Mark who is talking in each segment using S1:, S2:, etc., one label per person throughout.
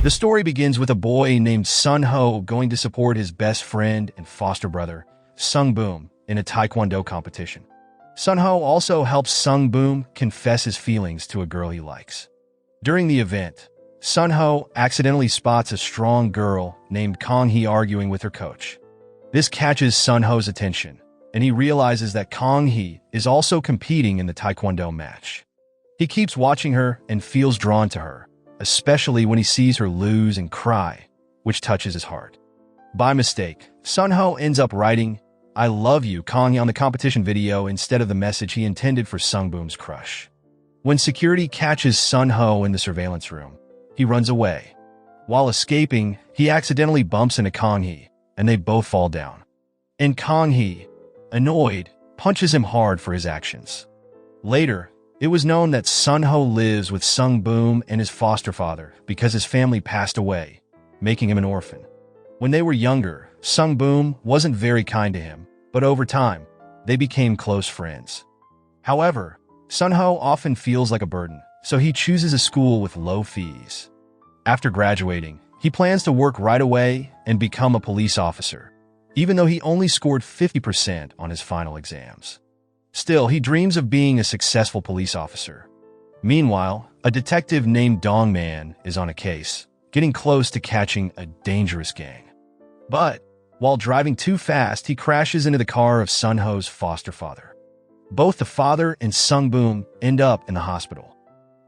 S1: The story begins with a boy named Sonho going to support his best friend and foster brother, Sung-boom, in a taekwondo competition. Sonho also helps Sung-boom confess his feelings to a girl he likes. During the event, Sonho accidentally spots a strong girl named Kongi arguing with her coach. This catches Sonho's attention, and he realizes that Kongi is also competing in the taekwondo match. He keeps watching her and feels drawn to her, especially when he sees her lose and cry, which touches his heart. By mistake, Sonho ends up writing, "I love you, Kongi," on the competition video instead of the message he intended for Sung-boom's crush. When security catches Sonho in the surveillance room, he runs away. While escaping, he accidentally bumps into Kongi, and they both fall down. And Kongi, annoyed, punches him hard for his actions. Later, it was known that Sonho lives with Sung-boom and his foster father because his family passed away, making him an orphan. When they were younger, Sung-boom wasn't very kind to him, but over time, they became close friends. However, Sonho often feels like a burden, so he chooses a school with low fees. After graduating, he plans to work right away and become a police officer, even though he only scored 50% on his final exams. Still, he dreams of being a successful police officer. Meanwhile, a detective named Dong-man is on a case, getting close to catching a dangerous gang. But, while driving too fast, he crashes into the car of Sonho's foster father. Both the father and Sung-boom end up in the hospital.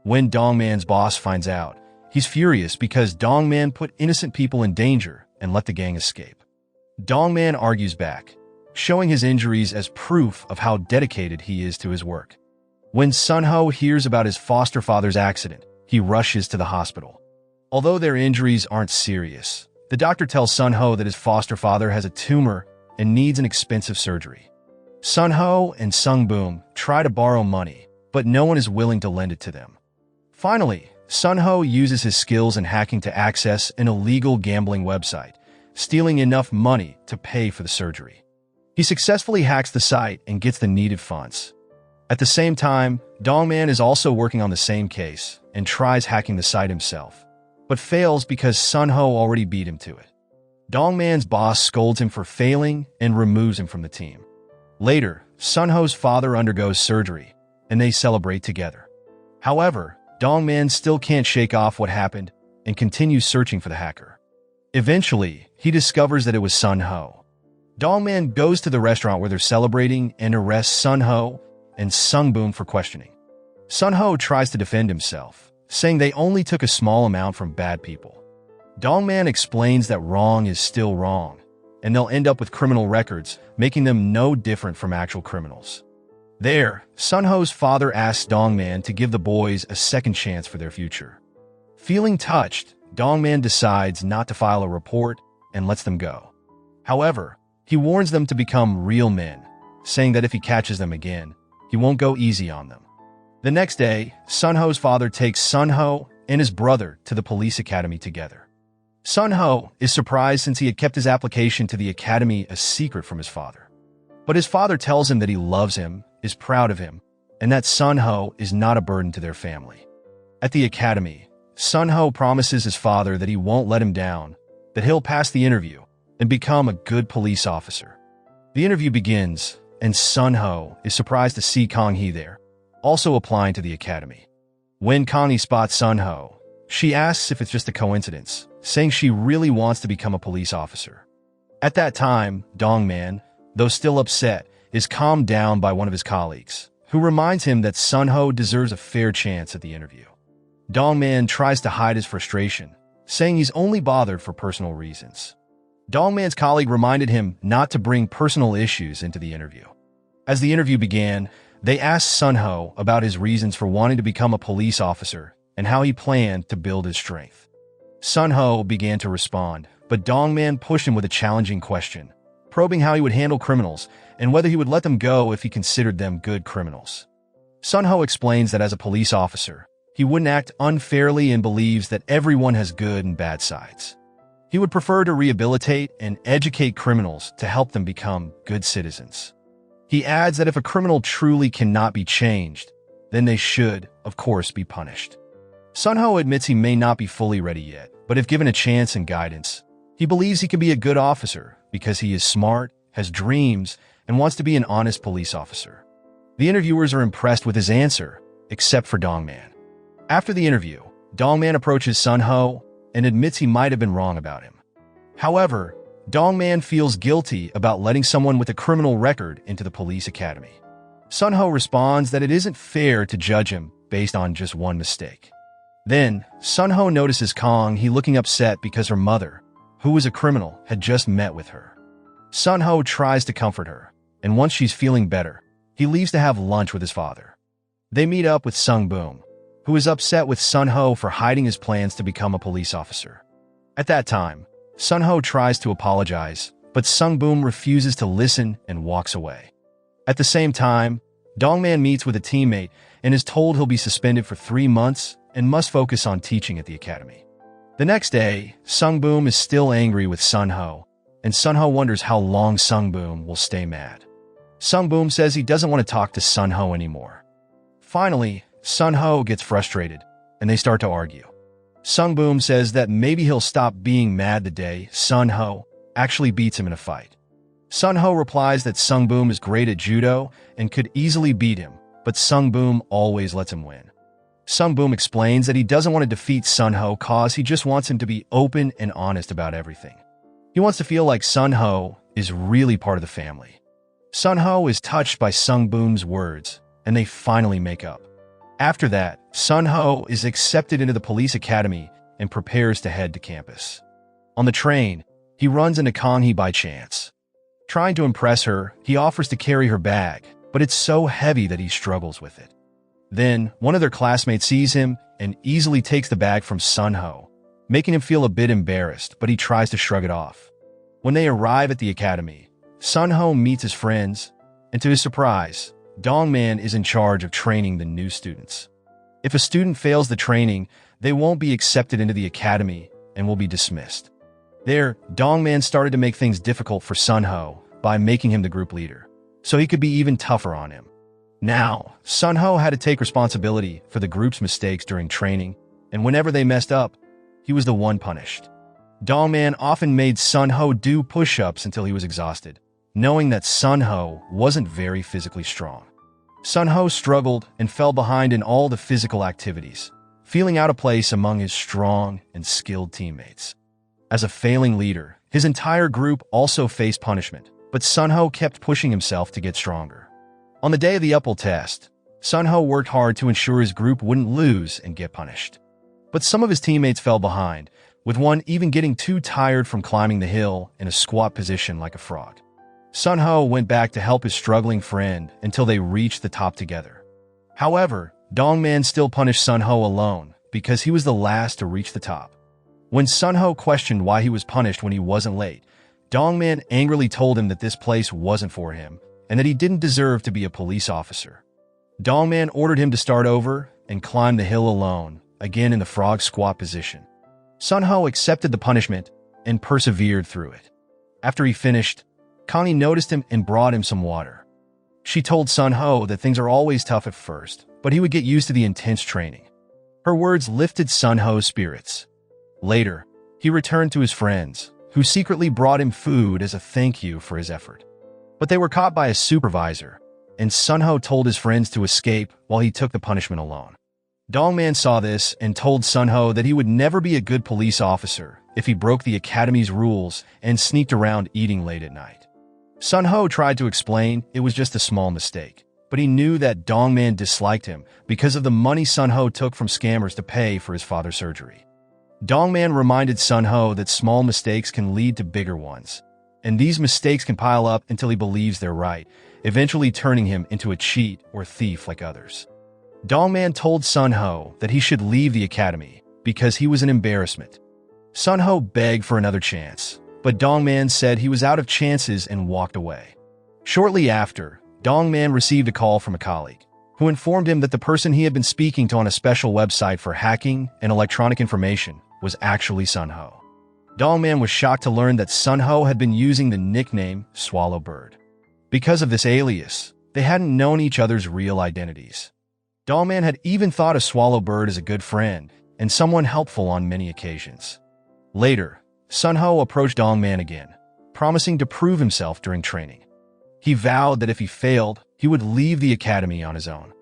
S1: When Dong-man's boss finds out, he's furious because Dong-man put innocent people in danger and let the gang escape. Dong-man argues back, showing his injuries as proof of how dedicated he is to his work. When Sonho hears about his foster father's accident, he rushes to the hospital. Although their injuries aren't serious, the doctor tells Sonho that his foster father has a tumor and needs an expensive surgery. Sonho and Sung-boom try to borrow money, but no one is willing to lend it to them. Finally, Sonho uses his skills in hacking to access an illegal gambling website, stealing enough money to pay for the surgery. He successfully hacks the site and gets the needed funds. At the same time, Dong-man is also working on the same case and tries hacking the site himself, but fails because Sonho already beat him to it. Dong-man's boss scolds him for failing and removes him from the team. Later, Sonho's father undergoes surgery, and they celebrate together. However, Dong-man still can't shake off what happened and continues searching for the hacker. Eventually, he discovers that it was Sonho. Dong-man goes to the restaurant where they're celebrating and arrests Sonho and Sung-boom for questioning. Sonho tries to defend himself, saying they only took a small amount from bad people. Dong-man explains that wrong is still wrong, and they'll end up with criminal records, making them no different from actual criminals. There, Sonho's father asks Dong-man to give the boys a second chance for their future. Feeling touched, Dong-man decides not to file a report and lets them go. However, he warns them to become real men, saying that if he catches them again, he won't go easy on them. The next day, Sonho's father takes Sonho and his brother to the police academy together. Sonho is surprised since he had kept his application to the academy a secret from his father. But his father tells him that he loves him, is proud of him, and that Sonho is not a burden to their family. At the academy, Sonho promises his father that he won't let him down, that he'll pass the interview and become a good police officer. The interview begins, and Sonho is surprised to see Kongi there, also applying to the academy. When Kongi spots Sonho, she asks if it's just a coincidence, saying she really wants to become a police officer. At that time, Dong-man, though still upset, is calmed down by one of his colleagues, who reminds him that Sonho deserves a fair chance at the interview. Dong-man tries to hide his frustration, saying he's only bothered for personal reasons. Dong-man's colleague reminded him not to bring personal issues into the interview. As the interview began, they asked Sonho about his reasons for wanting to become a police officer and how he planned to build his strength. Sonho began to respond, but Dong-man pushed him with a challenging question, probing how he would handle criminals and whether he would let them go if he considered them good criminals. Sonho explains that as a police officer, he wouldn't act unfairly and believes that everyone has good and bad sides. He would prefer to rehabilitate and educate criminals to help them become good citizens. He adds that if a criminal truly cannot be changed, then they should, of course, be punished. Sonho admits he may not be fully ready yet, but if given a chance and guidance, he believes he can be a good officer because he is smart, has dreams, and wants to be an honest police officer. The interviewers are impressed with his answer, except for Dongman. After the interview, Dongman approaches Sonho and admits he might have been wrong about him. However, Dongman feels guilty about letting someone with a criminal record into the police academy. Sonho responds that it isn't fair to judge him based on just one mistake. Then, Sonho notices Kongi looking upset because her mother, who was a criminal, had just met with her. Sonho tries to comfort her, and once she's feeling better, he leaves to have lunch with his father. They meet up with Sung-boom, who is upset with Sonho for hiding his plans to become a police officer. At that time, Sonho tries to apologize, but Sung-boom refuses to listen and walks away. At the same time, Dongman meets with a teammate and is told he'll be suspended for 3 months and must focus on teaching at the academy. The next day, Sung-boom is still angry with Sonho, and Sonho wonders how long Sung-boom will stay mad. Sung-boom says he doesn't want to talk to Sonho anymore. Finally, Sonho gets frustrated, and they start to argue. Sung-boom says that maybe he'll stop being mad the day Sonho actually beats him in a fight. Sonho replies that Sung-boom is great at judo and could easily beat him, but Sung-boom always lets him win. Sung-boom explains that he doesn't want to defeat Sonho cause he just wants him to be open and honest about everything. He wants to feel like Sonho is really part of the family. Sonho is touched by Sung-boom's words, and they finally make up. After that, Sonho is accepted into the police academy and prepares to head to campus. On the train, he runs into Kongi by chance. Trying to impress her, he offers to carry her bag, but it's so heavy that he struggles with it. Then, one of their classmates sees him and easily takes the bag from Sonho, making him feel a bit embarrassed, but he tries to shrug it off. When they arrive at the academy, Sonho meets his friends, and to his surprise, Dongman is in charge of training the new students. If a student fails the training, they won't be accepted into the academy and will be dismissed. There, Dongman started to make things difficult for Sonho by making him the group leader, so he could be even tougher on him. Now, Sonho had to take responsibility for the group's mistakes during training, and whenever they messed up, he was the one punished. Dongman often made Sonho do push-ups until he was exhausted, knowing that Sonho wasn't very physically strong. Sonho struggled and fell behind in all the physical activities, feeling out of place among his strong and skilled teammates. As a failing leader, his entire group also faced punishment, but Sonho kept pushing himself to get stronger. On the day of the upwell test, Sonho worked hard to ensure his group wouldn't lose and get punished. But some of his teammates fell behind, with one even getting too tired from climbing the hill in a squat position like a frog. Sonho went back to help his struggling friend until they reached the top together. However, Dongman still punished Sonho alone because he was the last to reach the top. When Sonho questioned why he was punished when he wasn't late, Dongman angrily told him that this place wasn't for him and that he didn't deserve to be a police officer. Dongman ordered him to start over and climb the hill alone, again in the frog squat position. Sonho accepted the punishment and persevered through it. After he finished, Kongi noticed him and brought him some water. She told Sonho that things are always tough at first, but he would get used to the intense training. Her words lifted Sonho's spirits. Later, he returned to his friends, who secretly brought him food as a thank you for his effort. But they were caught by a supervisor, and Sonho told his friends to escape while he took the punishment alone. Dongman saw this and told Sonho that he would never be a good police officer if he broke the academy's rules and sneaked around eating late at night. Sonho tried to explain it was just a small mistake, but he knew that Dongman disliked him because of the money Sonho took from scammers to pay for his father's surgery. Dongman reminded Sonho that small mistakes can lead to bigger ones, and these mistakes can pile up until he believes they're right, eventually turning him into a cheat or thief like others. Dongman told Sonho that he should leave the academy because he was an embarrassment. Sonho begged for another chance, but Dongman said he was out of chances and walked away. Shortly after, Dongman received a call from a colleague, who informed him that the person he had been speaking to on a special website for hacking and electronic information was actually Sonho. Dongman was shocked to learn that Sonho had been using the nickname Swallowbird. Because of this alias, they hadn't known each other's real identities. Dongman had even thought of Swallowbird as a good friend, and someone helpful on many occasions. Later, Sonho approached Dongman again, promising to prove himself during training. He vowed that if he failed, he would leave the academy on his own.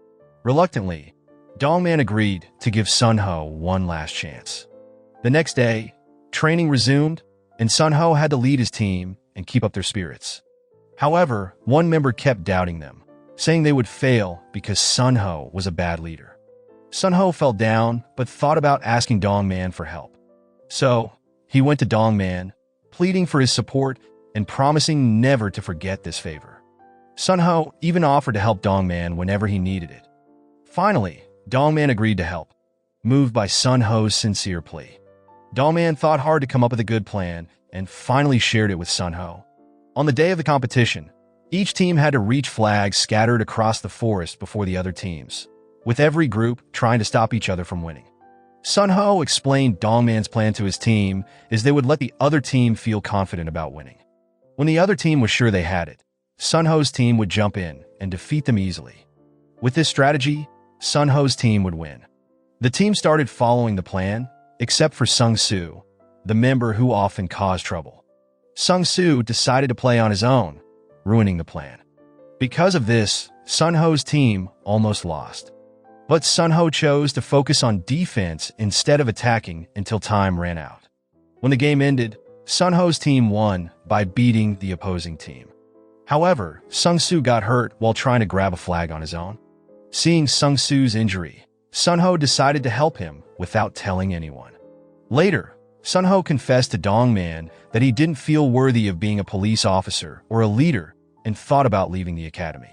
S1: Reluctantly, Dongman agreed to give Sonho one last chance. The next day, training resumed, and Sonho had to lead his team and keep up their spirits. However, one member kept doubting them, saying they would fail because Sonho was a bad leader. Sonho felt down but thought about asking Dongman for help. So, he went to Dongman, pleading for his support and promising never to forget this favor. Sonho even offered to help Dongman whenever he needed it. Finally, Dongman agreed to help, moved by Sonho's sincere plea. Dongman thought hard to come up with a good plan and finally shared it with Sonho. On the day of the competition, each team had to reach flags scattered across the forest before the other teams, with every group trying to stop each other from winning. Sonho explained Dongman's plan to his team is they would let the other team feel confident about winning. When the other team was sure they had it, Sonho's team would jump in and defeat them easily. With this strategy, Sonho's team would win. The team started following the plan, except for Sung-soo, the member who often caused trouble. Sung-soo decided to play on his own, ruining the plan. Because of this, Sonho's team almost lost. But Sonho chose to focus on defense instead of attacking until time ran out. When the game ended, Sonho's team won by beating the opposing team. However, Sung-soo got hurt while trying to grab a flag on his own. Seeing Sung-soo's injury, Sonho decided to help him without telling anyone. Later, Sonho confessed to Dongman that he didn't feel worthy of being a police officer or a leader and thought about leaving the academy.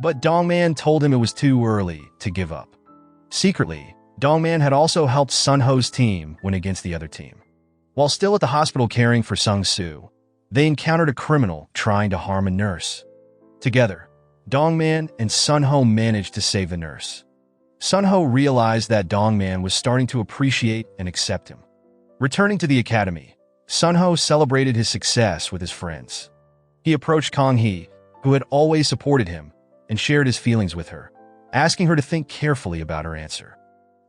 S1: But Dongman told him it was too early to give up. Secretly, Dongman had also helped Sonho's team win against the other team. While still at the hospital caring for Sung-soo, they encountered a criminal trying to harm a nurse. Together, Dongman and Sonho managed to save the nurse. Sonho realized that Dongman was starting to appreciate and accept him. Returning to the academy, Sonho celebrated his success with his friends. He approached Kongi, who had always supported him, and shared his feelings with her, asking her to think carefully about her answer.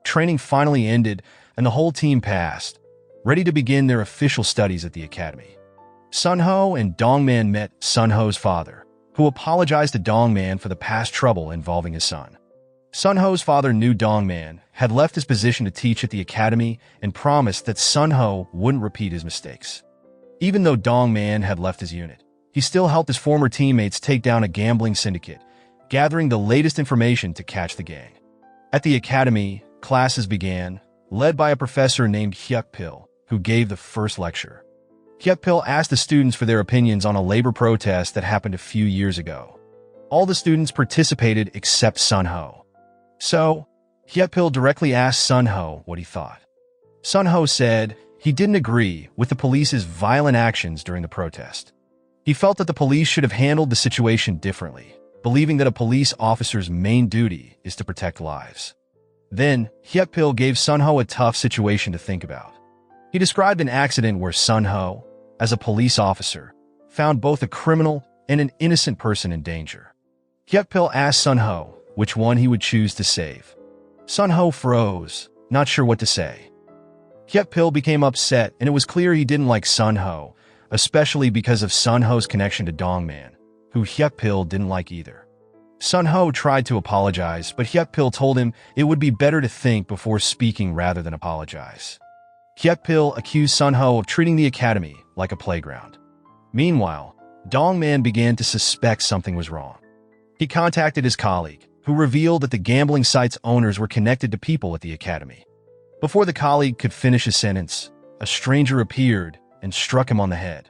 S1: Training finally ended, and the whole team passed, ready to begin their official studies at the academy. Sonho and Dongman met Sonho's father, who apologized to Dongman for the past trouble involving his son. Sonho's father knew Dongman had left his position to teach at the academy and promised that Sonho wouldn't repeat his mistakes. Even though Dongman had left his unit, he still helped his former teammates take down a gambling syndicate, gathering the latest information to catch the gang. At the academy, classes began, led by a professor named Hyuk-pil, who gave the first lecture. Hyuk-pil asked the students for their opinions on a labor protest that happened a few years ago. All the students participated except Sonho. So, Hyuk-pil directly asked Sonho what he thought. Sonho said he didn't agree with the police's violent actions during the protest. He felt that the police should have handled the situation differently, believing that a police officer's main duty is to protect lives. Then, Hyuk-pil gave Sonho a tough situation to think about. He described an accident where Sonho, as a police officer, found both a criminal and an innocent person in danger. Hyuk-pil asked Sonho which one he would choose to save. Sonho froze, not sure what to say. Hyuk-pil became upset, and it was clear he didn't like Sonho, especially because of Sonho's connection to Dongman, who Hyuk-pil didn't like either. Sonho tried to apologize, but Hyuk-pil told him it would be better to think before speaking rather than apologize. Hyuk-pil accused Sonho of treating the academy like a playground. Meanwhile, Dongman began to suspect something was wrong. He contacted his colleague, who revealed that the gambling site's owners were connected to people at the academy. Before the colleague could finish his sentence, a stranger appeared and struck him on the head.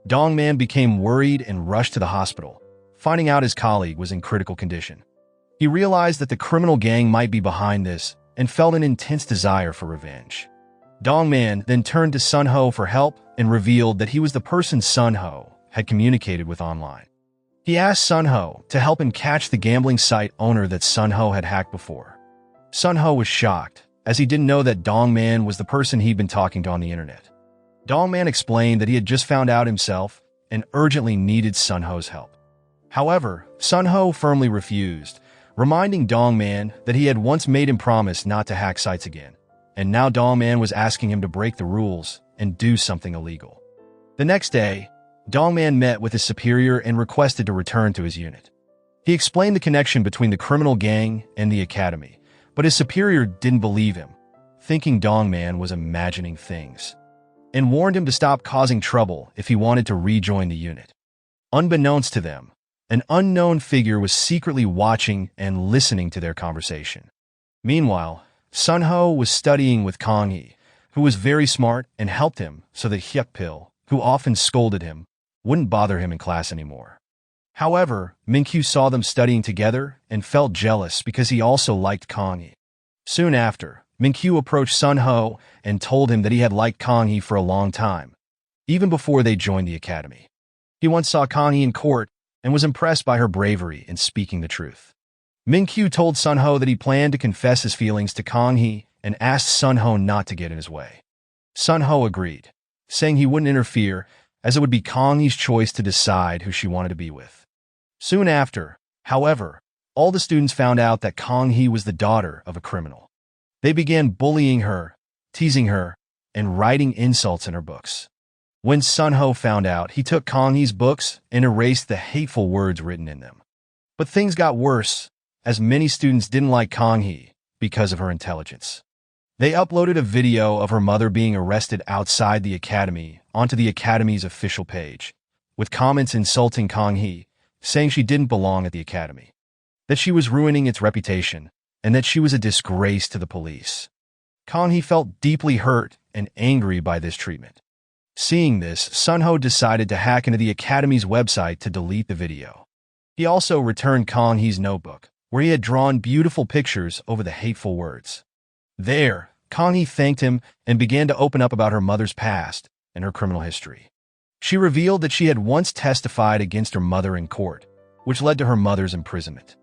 S1: Dongman became worried and rushed to the hospital, finding out his colleague was in critical condition. He realized that the criminal gang might be behind this and felt an intense desire for revenge. Dongman then turned to Sonho for help and revealed that he was the person Sonho had communicated with online. He asked Sonho to help him catch the gambling site owner that Sonho had hacked before. Sonho was shocked, as he didn't know that Dongman was the person he'd been talking to on the internet. Dongman explained that he had just found out himself and urgently needed Sonho's help. However, Sonho firmly refused, reminding Dongman that he had once made him promise not to hack sites again, and now Dongman was asking him to break the rules and do something illegal. The next day, Dongman met with his superior and requested to return to his unit. He explained the connection between the criminal gang and the academy, but his superior didn't believe him, thinking Dongman was imagining things, and warned him to stop causing trouble if he wanted to rejoin the unit. Unbeknownst to them, an unknown figure was secretly watching and listening to their conversation. Meanwhile, Sonho was studying with Kongi, who was very smart and helped him so that Hyuk-pil, who often scolded him, wouldn't bother him in class anymore. However, Min-kyu saw them studying together and felt jealous because he also liked Kongi. Soon after, Min-kyu approached Sonho and told him that he had liked Kongi for a long time, even before they joined the academy. He once saw Kongi in court and was impressed by her bravery in speaking the truth. Min-kyu told Sonho that he planned to confess his feelings to Kongi and asked Sonho not to get in his way. Sonho agreed, saying he wouldn't interfere as it would be Kongi's choice to decide who she wanted to be with. Soon after, however, all the students found out that Kongi was the daughter of a criminal. They began bullying her, teasing her, and writing insults in her books. When Sonho found out, he took Kongi's books and erased the hateful words written in them. But things got worse, as many students didn't like Kongi because of her intelligence. They uploaded a video of her mother being arrested outside the academy onto the academy's official page, with comments insulting Kongi, saying she didn't belong at the academy, that she was ruining its reputation, and that she was a disgrace to the police. Kongi felt deeply hurt and angry by this treatment. Seeing this, Sonho decided to hack into the academy's website to delete the video. He also returned Kongi's notebook, where he had drawn beautiful pictures over the hateful words. There, Kongi thanked him and began to open up about her mother's past and her criminal history. She revealed that she had once testified against her mother in court, which led to her mother's imprisonment.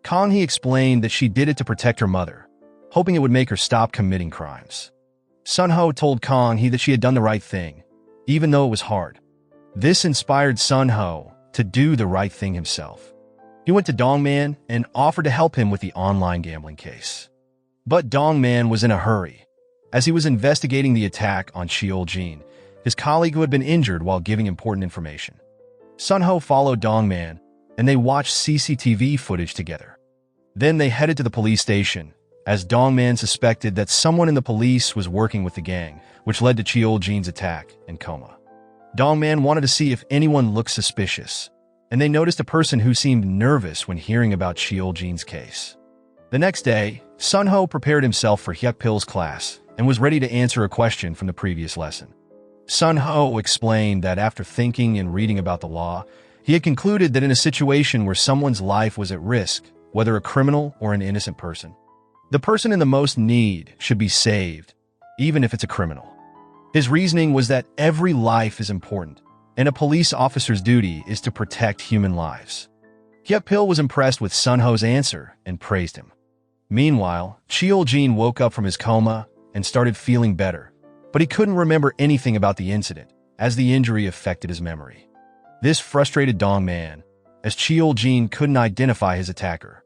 S1: Kongi explained that she did it to protect her mother, hoping it would make her stop committing crimes. Sonho told Kongi that she had done the right thing, even though it was hard. This inspired Sonho to do the right thing himself. He went to Dongman and offered to help him with the online gambling case. But Dongman was in a hurry, as he was investigating the attack on Cheol-jin, his colleague who had been injured while giving important information. Sonho followed Dongman, and they watched CCTV footage together. Then they headed to the police station, as Dongman suspected that someone in the police was working with the gang, which led to Cheol-jin's attack and coma. Dongman wanted to see if anyone looked suspicious, and they noticed a person who seemed nervous when hearing about Cheol-jin's case. The next day, Sonho prepared himself for Hyuk-pil's class and was ready to answer a question from the previous lesson. Sonho explained that after thinking and reading about the law, he had concluded that in a situation where someone's life was at risk, whether a criminal or an innocent person, the person in the most need should be saved, even if it's a criminal. His reasoning was that every life is important, and a police officer's duty is to protect human lives. Hyuk-pil was impressed with Sonho's answer and praised him. Meanwhile, Cheol-jin woke up from his coma and started feeling better, but he couldn't remember anything about the incident, as the injury affected his memory. This frustrated Dongman, as Cheol-jin couldn't identify his attacker.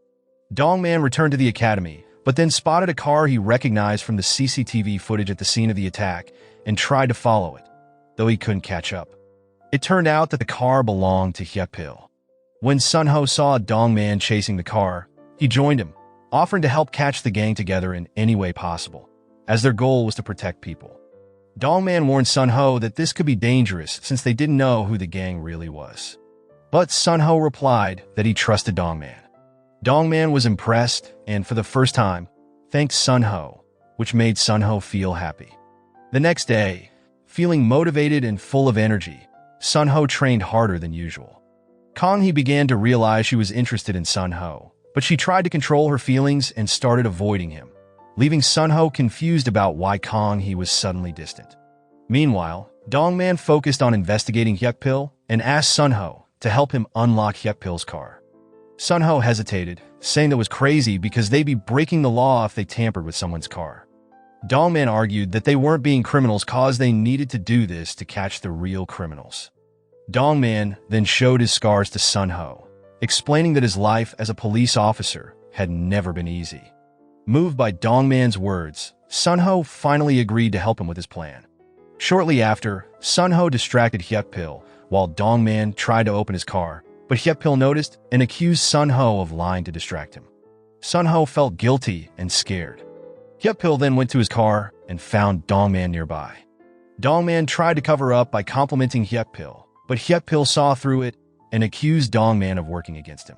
S1: Dongman returned to the academy, but then spotted a car he recognized from the CCTV footage at the scene of the attack and tried to follow it, though he couldn't catch up. It turned out that the car belonged to Hyuk-pil. When Sonho saw Dongman chasing the car, he joined him, offering to help catch the gang together in any way possible, as their goal was to protect people. Dongman warned Sonho that this could be dangerous since they didn't know who the gang really was. But Sonho replied that he trusted Dongman. Dongman was impressed and, for the first time, thanked Sonho, which made Sonho feel happy. The next day, feeling motivated and full of energy, Sonho trained harder than usual. Kongi began to realize she was interested in Sonho, but she tried to control her feelings and started avoiding him, leaving Sonho confused about why Kongi was suddenly distant. Meanwhile, Dongman focused on investigating Hyuk-pil and asked Sonho to help him unlock Hyuk-pil's car. Sonho hesitated, saying that was crazy because they'd be breaking the law if they tampered with someone's car. Dongman argued that they weren't being criminals cause they needed to do this to catch the real criminals. Dongman then showed his scars to Sonho, explaining that his life as a police officer had never been easy. Moved by Dongman's words, Sonho finally agreed to help him with his plan. Shortly after, Sonho distracted Hyukpil while Dongman tried to open his car, but Hyukpil noticed and accused Sonho of lying to distract him. Sonho felt guilty and scared. Hyukpil then went to his car and found Dongman nearby. Dongman tried to cover up by complimenting Hyukpil, but Hyukpil saw through it and accused Dongman of working against him.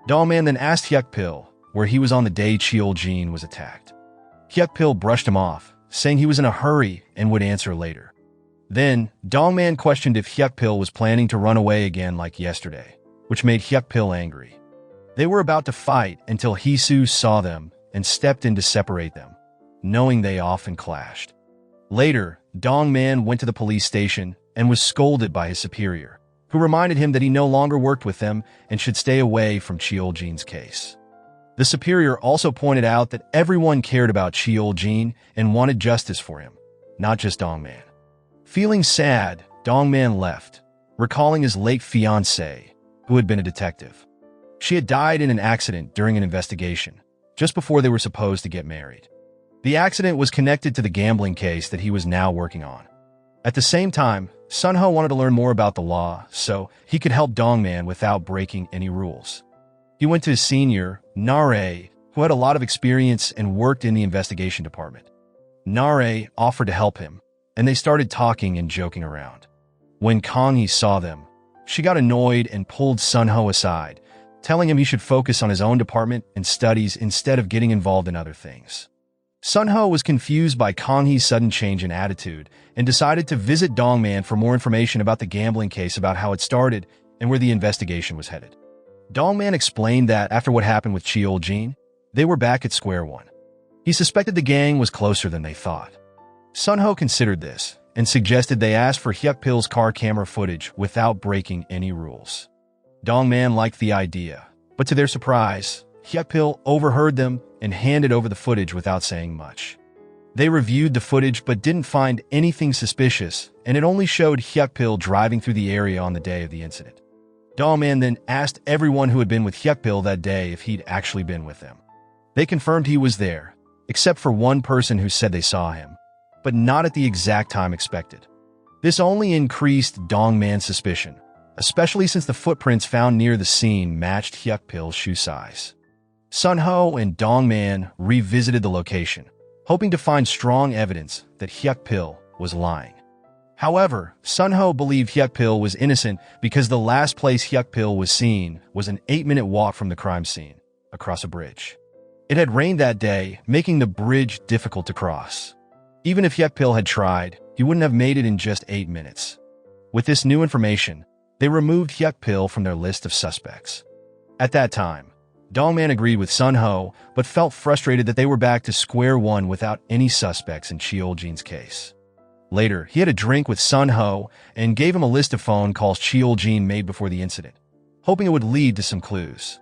S1: Dongman then asked Hyukpil where he was on the day Cheoljin was attacked. Hyukpil brushed him off, saying he was in a hurry and would answer later. Then, Dongman questioned if Hyukpil was planning to run away again like yesterday, which made Hyukpil angry. They were about to fight until Hisu saw them and stepped in to separate them, knowing they often clashed. Later, Dongman went to the police station and was scolded by his superior, who reminded him that he no longer worked with them and should stay away from Cheoljin's case. The superior also pointed out that everyone cared about Cheoljin and wanted justice for him, not just Dongman. Feeling sad, Dongman left, recalling his late fiancée, who had been a detective. She had died in an accident during an investigation, just before they were supposed to get married. The accident was connected to the gambling case that he was now working on. At the same time, Sonho wanted to learn more about the law so he could help Dongman without breaking any rules. He went to his senior, Nare, who had a lot of experience and worked in the investigation department. Nare offered to help him, and they started talking and joking around. When Kongi saw them, she got annoyed and pulled Sonho aside, telling him he should focus on his own department and studies instead of getting involved in other things. Sonho was confused by Kongi's sudden change in attitude and decided to visit Dongman for more information about the gambling case, about how it started and where the investigation was headed. Dongman explained that after what happened with Cheoljin, they were back at square one. He suspected the gang was closer than they thought. Sonho considered this and suggested they ask for Hyukpil's car camera footage without breaking any rules. Dongman liked the idea, but to their surprise, Hyukpil overheard them and handed over the footage without saying much. They reviewed the footage but didn't find anything suspicious, and it only showed Hyukpil driving through the area on the day of the incident. Dongman then asked everyone who had been with Hyukpil that day if he'd actually been with them. They confirmed he was there, except for one person who said they saw him, but not at the exact time expected. This only increased Dongman's suspicion, especially since the footprints found near the scene matched Hyukpil's shoe size. Sonho and Dongman revisited the location, hoping to find strong evidence that Hyukpil was lying. However, Sonho believed Hyukpil was innocent because the last place Hyukpil was seen was an 8-minute walk from the crime scene, across a bridge. It had rained that day, making the bridge difficult to cross. Even if Hyukpil had tried, he wouldn't have made it in just 8 minutes. With this new information, they removed Hyukpil from their list of suspects. At that time, Dongman agreed with Sonho, but felt frustrated that they were back to square one without any suspects in Cheoljin's case. Later, he had a drink with Sonho and gave him a list of phone calls Cheoljin made before the incident, hoping it would lead to some clues.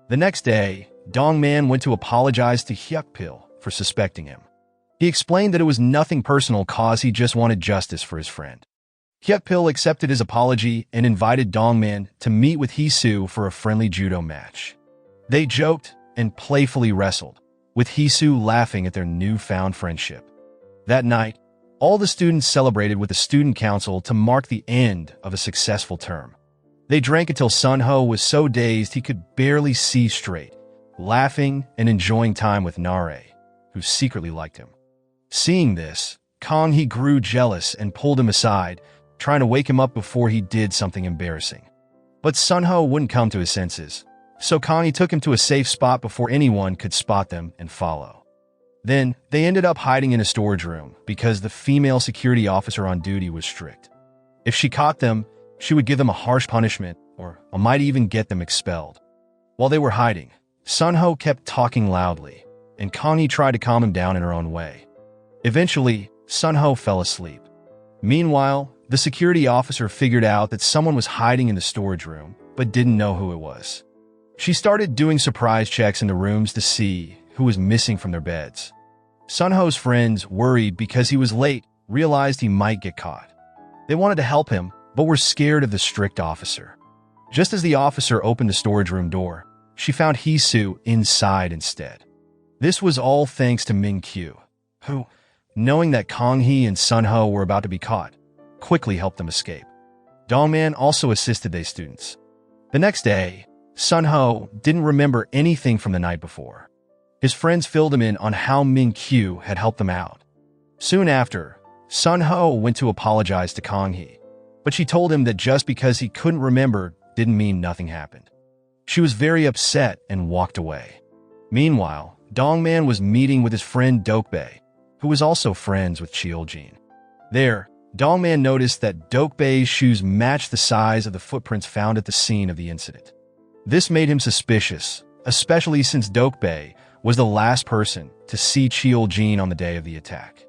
S1: The next day, Dongman went to apologize to Hyukpil for suspecting him. He explained that it was nothing personal cause he just wanted justice for his friend. Hyukpil accepted his apology and invited Dongman to meet with Hisu for a friendly judo match. They joked and playfully wrestled, with Hisu laughing at their newfound friendship. That night, all the students celebrated with the student council to mark the end of a successful term. They drank until Sonho was so dazed he could barely see straight, laughing and enjoying time with Nare, who secretly liked him. Seeing this, Kongi grew jealous and pulled him aside, trying to wake him up before he did something embarrassing. But Sonho wouldn't come to his senses, so Kongi took him to a safe spot before anyone could spot them and follow. Then, they ended up hiding in a storage room because the female security officer on duty was strict. If she caught them, she would give them a harsh punishment or might even get them expelled. While they were hiding, Sonho kept talking loudly, and Kongi tried to calm him down in her own way. Eventually, Sonho fell asleep. Meanwhile, the security officer figured out that someone was hiding in the storage room, but didn't know who it was. She started doing surprise checks in the rooms to see who was missing from their beds. Sonho's friends, worried because he was late, realized he might get caught. They wanted to help him, but were scared of the strict officer. Just as the officer opened the storage room door, she found Hisu inside instead. This was all thanks to Min-kyu, who, knowing that Kongi and Sonho were about to be caught, quickly helped them escape. Dongman also assisted these students. The next day, Sonho didn't remember anything from the night before. His friends filled him in on how Min-kyu had helped them out. Soon after, Sonho went to apologize to Kongi, but she told him that just because he couldn't remember didn't mean nothing happened. She was very upset and walked away. Meanwhile, Dongman was meeting with his friend Dokbae, who was also friends with Cheoljin. There, Dongman noticed that Dokbae's shoes matched the size of the footprints found at the scene of the incident. This made him suspicious, especially since Dokbae was the last person to see Cheoljin on the day of the attack.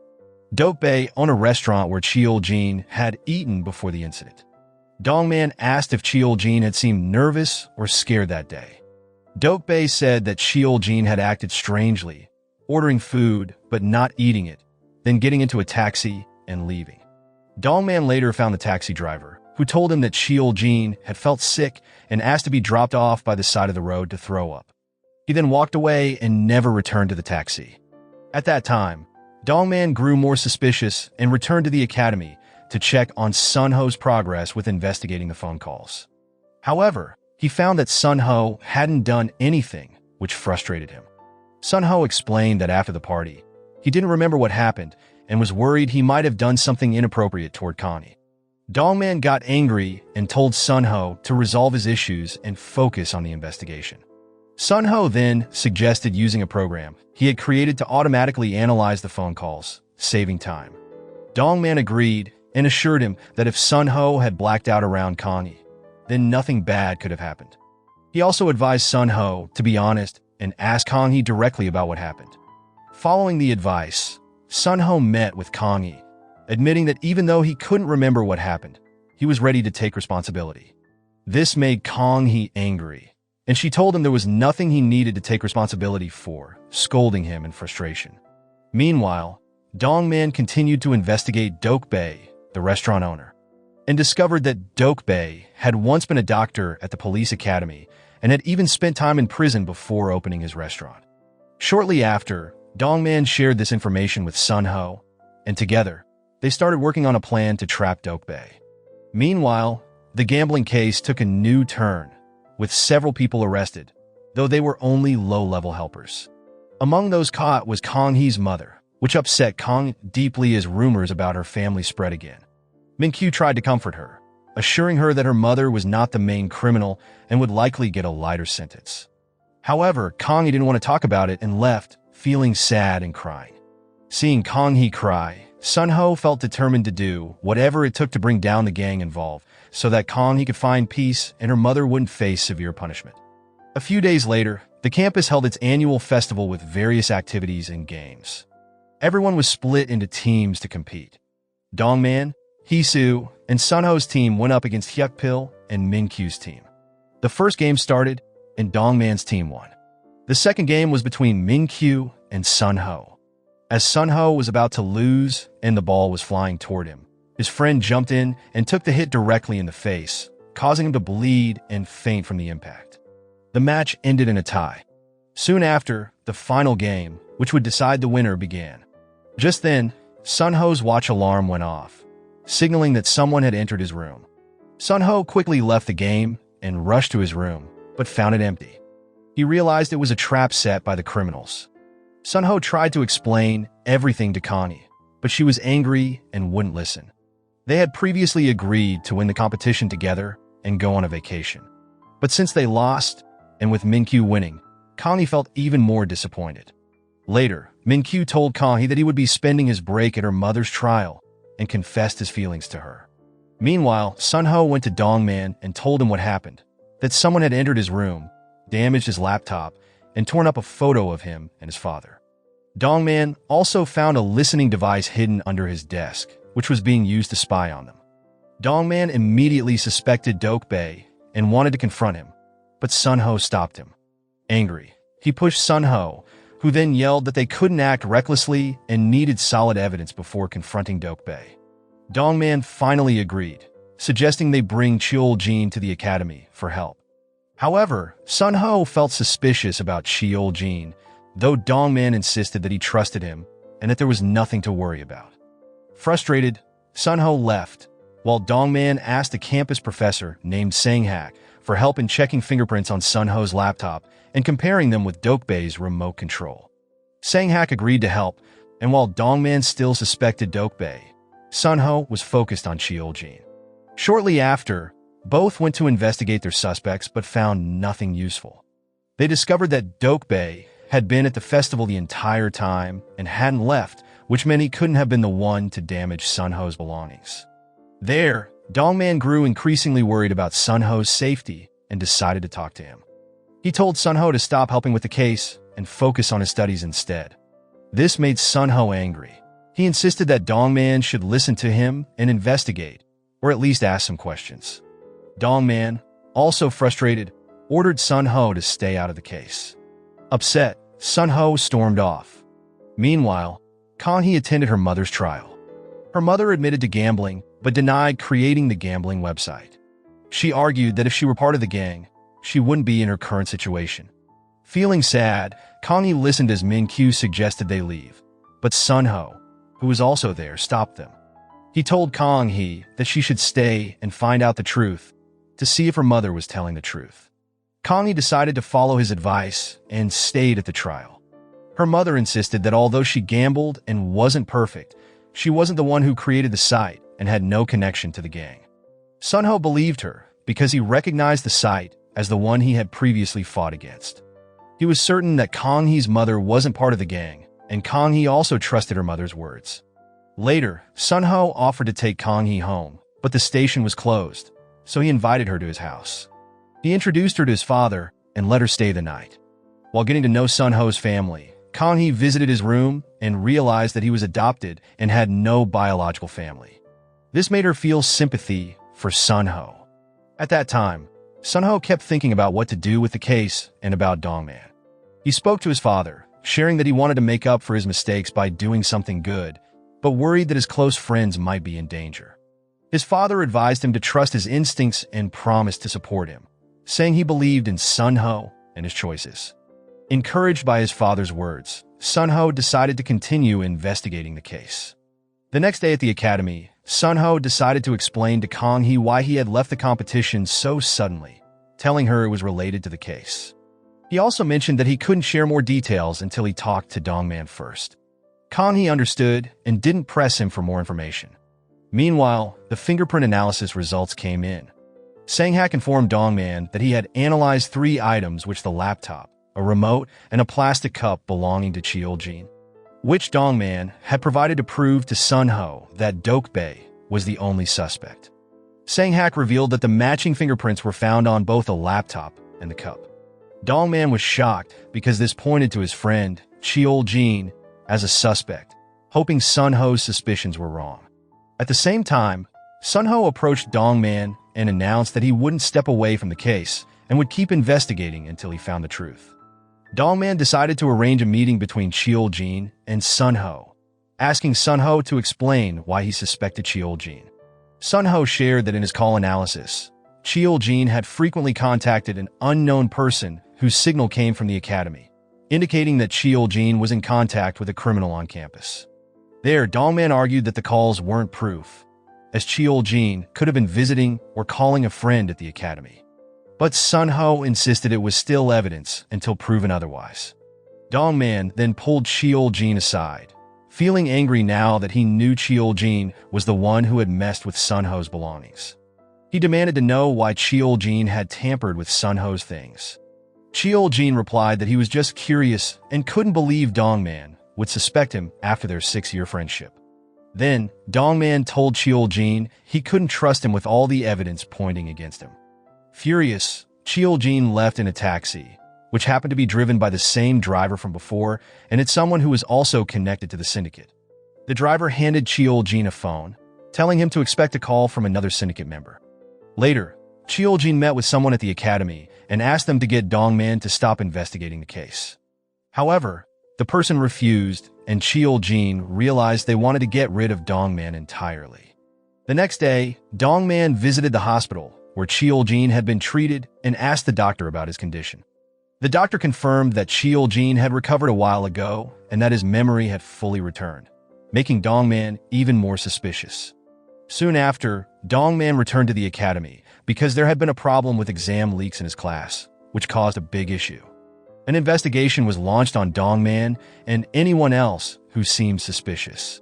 S1: Dokbae owned a restaurant where Cheoljin had eaten before the incident. Dongman asked if Cheoljin had seemed nervous or scared that day. Dokbae said that Cheoljin had acted strangely, ordering food but not eating it, then getting into a taxi and leaving. Dongman later found the taxi driver, who told him that Cheoljin had felt sick and asked to be dropped off by the side of the road to throw up. He then walked away and never returned to the taxi. At that time, Dongman grew more suspicious and returned to the academy to check on Sonho's progress with investigating the phone calls. However, he found that Sonho hadn't done anything, which frustrated him. Sonho explained that after the party, he didn't remember what happened and was worried he might have done something inappropriate toward Kongi. Dongman got angry and told Sonho to resolve his issues and focus on the investigation. Sonho then suggested using a program he had created to automatically analyze the phone calls, saving time. Dongman agreed and assured him that if Sonho had blacked out around Kongi, then nothing bad could have happened. He also advised Sonho to be honest and ask Kongi directly about what happened. Following the advice, Sonho met with Kongi, admitting that even though he couldn't remember what happened, he was ready to take responsibility. This made Kongi angry, and she told him there was nothing he needed to take responsibility for, scolding him in frustration. Meanwhile, Dongman continued to investigate Dokbae, the restaurant owner, and discovered that Dokbae had once been a doctor at the police academy and had even spent time in prison before opening his restaurant. Shortly after, Dongman shared this information with Sonho, and together, they started working on a plan to trap Dokbae. Meanwhile, the gambling case took a new turn, with several people arrested, though they were only low-level helpers. Among those caught was Kongi's mother, which upset Kongi deeply as rumors about her family spread again. Min-kyu tried to comfort her, assuring her that her mother was not the main criminal and would likely get a lighter sentence. However, Kongi didn't want to talk about it and left, feeling sad and crying. Seeing Kongi cry, Sonho felt determined to do whatever it took to bring down the gang involved so that Kongi could find peace and her mother wouldn't face severe punishment. A few days later, the campus held its annual festival with various activities and games. Everyone was split into teams to compete. Dongman, Hisu, and Sonho's team went up against Hyukpil and Min-kyu's team. The first game started, and Dongman's team won. The second game was between Min-kyu and Sonho. As Sonho was about to lose and the ball was flying toward him, his friend jumped in and took the hit directly in the face, causing him to bleed and faint from the impact. The match ended in a tie. Soon after, the final game, which would decide the winner, began. Just then, Sonho's watch alarm went off, signaling that someone had entered his room. Sonho quickly left the game and rushed to his room, but found it empty. He realized it was a trap set by the criminals. Sonho tried to explain everything to Kongi, but she was angry and wouldn't listen. They had previously agreed to win the competition together and go on a vacation. But since they lost, and with Min-kyu winning, Kongi felt even more disappointed. Later, Min-kyu told Kongi that he would be spending his break at her mother's trial and confessed his feelings to her. Meanwhile, Sonho went to Dongman and told him what happened, that someone had entered his room, damaged his laptop, and torn up a photo of him and his father. Dongman also found a listening device hidden under his desk, which was being used to spy on them. Dongman immediately suspected Dokbae and wanted to confront him, but Sonho stopped him. Angry, he pushed Sonho, who then yelled that they couldn't act recklessly and needed solid evidence before confronting Dokbae. Dongman finally agreed, suggesting they bring Cheoljin to the academy for help. However, Sonho felt suspicious about Cheoljin, though Dongman insisted that he trusted him and that there was nothing to worry about. Frustrated, Sonho left, while Dongman asked a campus professor named Sang-hak for help in checking fingerprints on Sonho's laptop and comparing them with Dokbae's remote control. Sang-hak agreed to help, and while Dongman still suspected Dokbae, Sonho was focused on Cheol-jin. Shortly after, both went to investigate their suspects but found nothing useful. They discovered that Dokbae had been at the festival the entire time and hadn't left, which meant he couldn't have been the one to damage Sonho's belongings. There, Dongman grew increasingly worried about Sonho's safety and decided to talk to him. He told Sonho to stop helping with the case and focus on his studies instead. This made Sonho angry. He insisted that Dongman should listen to him and investigate, or at least ask some questions. Dongman, also frustrated, ordered Sonho to stay out of the case. Upset, Sonho stormed off. Meanwhile, Kongi attended her mother's trial. Her mother admitted to gambling, but denied creating the gambling website. She argued that if she were part of the gang, she wouldn't be in her current situation. Feeling sad, Kongi listened as Min-kyu suggested they leave, but Sonho, who was also there, stopped them. He told Kongi that she should stay and find out the truth, to see if her mother was telling the truth. Kongi decided to follow his advice and stayed at the trial. Her mother insisted that although she gambled and wasn't perfect, she wasn't the one who created the site and had no connection to the gang. Sonho believed her because he recognized the site as the one he had previously fought against. He was certain that Kongi's mother wasn't part of the gang, and Kongi also trusted her mother's words. Later, Sonho offered to take Kongi home, but the station was closed, so he invited her to his house. He introduced her to his father and let her stay the night. While getting to know Sonho's family, Kongi visited his room and realized that he was adopted and had no biological family. This made her feel sympathy for Sonho. At that time, Sonho kept thinking about what to do with the case and about Dongman. He spoke to his father, sharing that he wanted to make up for his mistakes by doing something good, but worried that his close friends might be in danger. His father advised him to trust his instincts and promised to support him, saying he believed in Sonho and his choices. Encouraged by his father's words, Sonho decided to continue investigating the case. The next day at the academy, Sonho decided to explain to Kongi why he had left the competition so suddenly, telling her it was related to the case. He also mentioned that he couldn't share more details until he talked to Dongman first. Kongi understood and didn't press him for more information. Meanwhile, the fingerprint analysis results came in. Sang-hak informed Dongman that he had analyzed 3 items, which the laptop, a remote, and a plastic cup belonging to Cheol-jin, which Dongman had provided to prove to Sonho that Dokbae was the only suspect. Sang-hak revealed that the matching fingerprints were found on both the laptop and the cup. Dongman was shocked because this pointed to his friend, Cheol-jin, as a suspect, hoping Sonho's suspicions were wrong. At the same time, Sonho approached Dongman and announced that he wouldn't step away from the case and would keep investigating until he found the truth. Dongman decided to arrange a meeting between Cheol-jin and Sonho, asking Sonho to explain why he suspected Cheol-jin. Sonho shared that in his call analysis, Cheol-jin had frequently contacted an unknown person whose signal came from the academy, indicating that Cheol-jin was in contact with a criminal on campus. There, Dongman argued that the calls weren't proof, as Cheol-jin could have been visiting or calling a friend at the academy. But Sonho insisted it was still evidence until proven otherwise. Dongman then pulled Cheol-jin aside, feeling angry now that he knew Cheol-jin was the one who had messed with Sonho's belongings. He demanded to know why Cheol-jin had tampered with Sonho's things. Cheol-jin replied that he was just curious and couldn't believe Dongman would suspect him after their 6-year friendship. Then, Dongman told Cheol-jin he couldn't trust him with all the evidence pointing against him. Furious, Cheol-jin left in a taxi, which happened to be driven by the same driver from before, and it's someone who was also connected to the syndicate. The driver handed Cheol-jin a phone, telling him to expect a call from another syndicate member. Later, Cheol-jin met with someone at the academy and asked them to get Dongman to stop investigating the case. However, the person refused, and Cheol-jin realized they wanted to get rid of Dongman entirely. The next day, Dongman visited the hospital where Cheol-jin had been treated and asked the doctor about his condition. The doctor confirmed that Cheol-jin had recovered a while ago and that his memory had fully returned, making Dongman even more suspicious. Soon after, Dongman returned to the academy because there had been a problem with exam leaks in his class, which caused a big issue. An investigation was launched on Dongman and anyone else who seemed suspicious.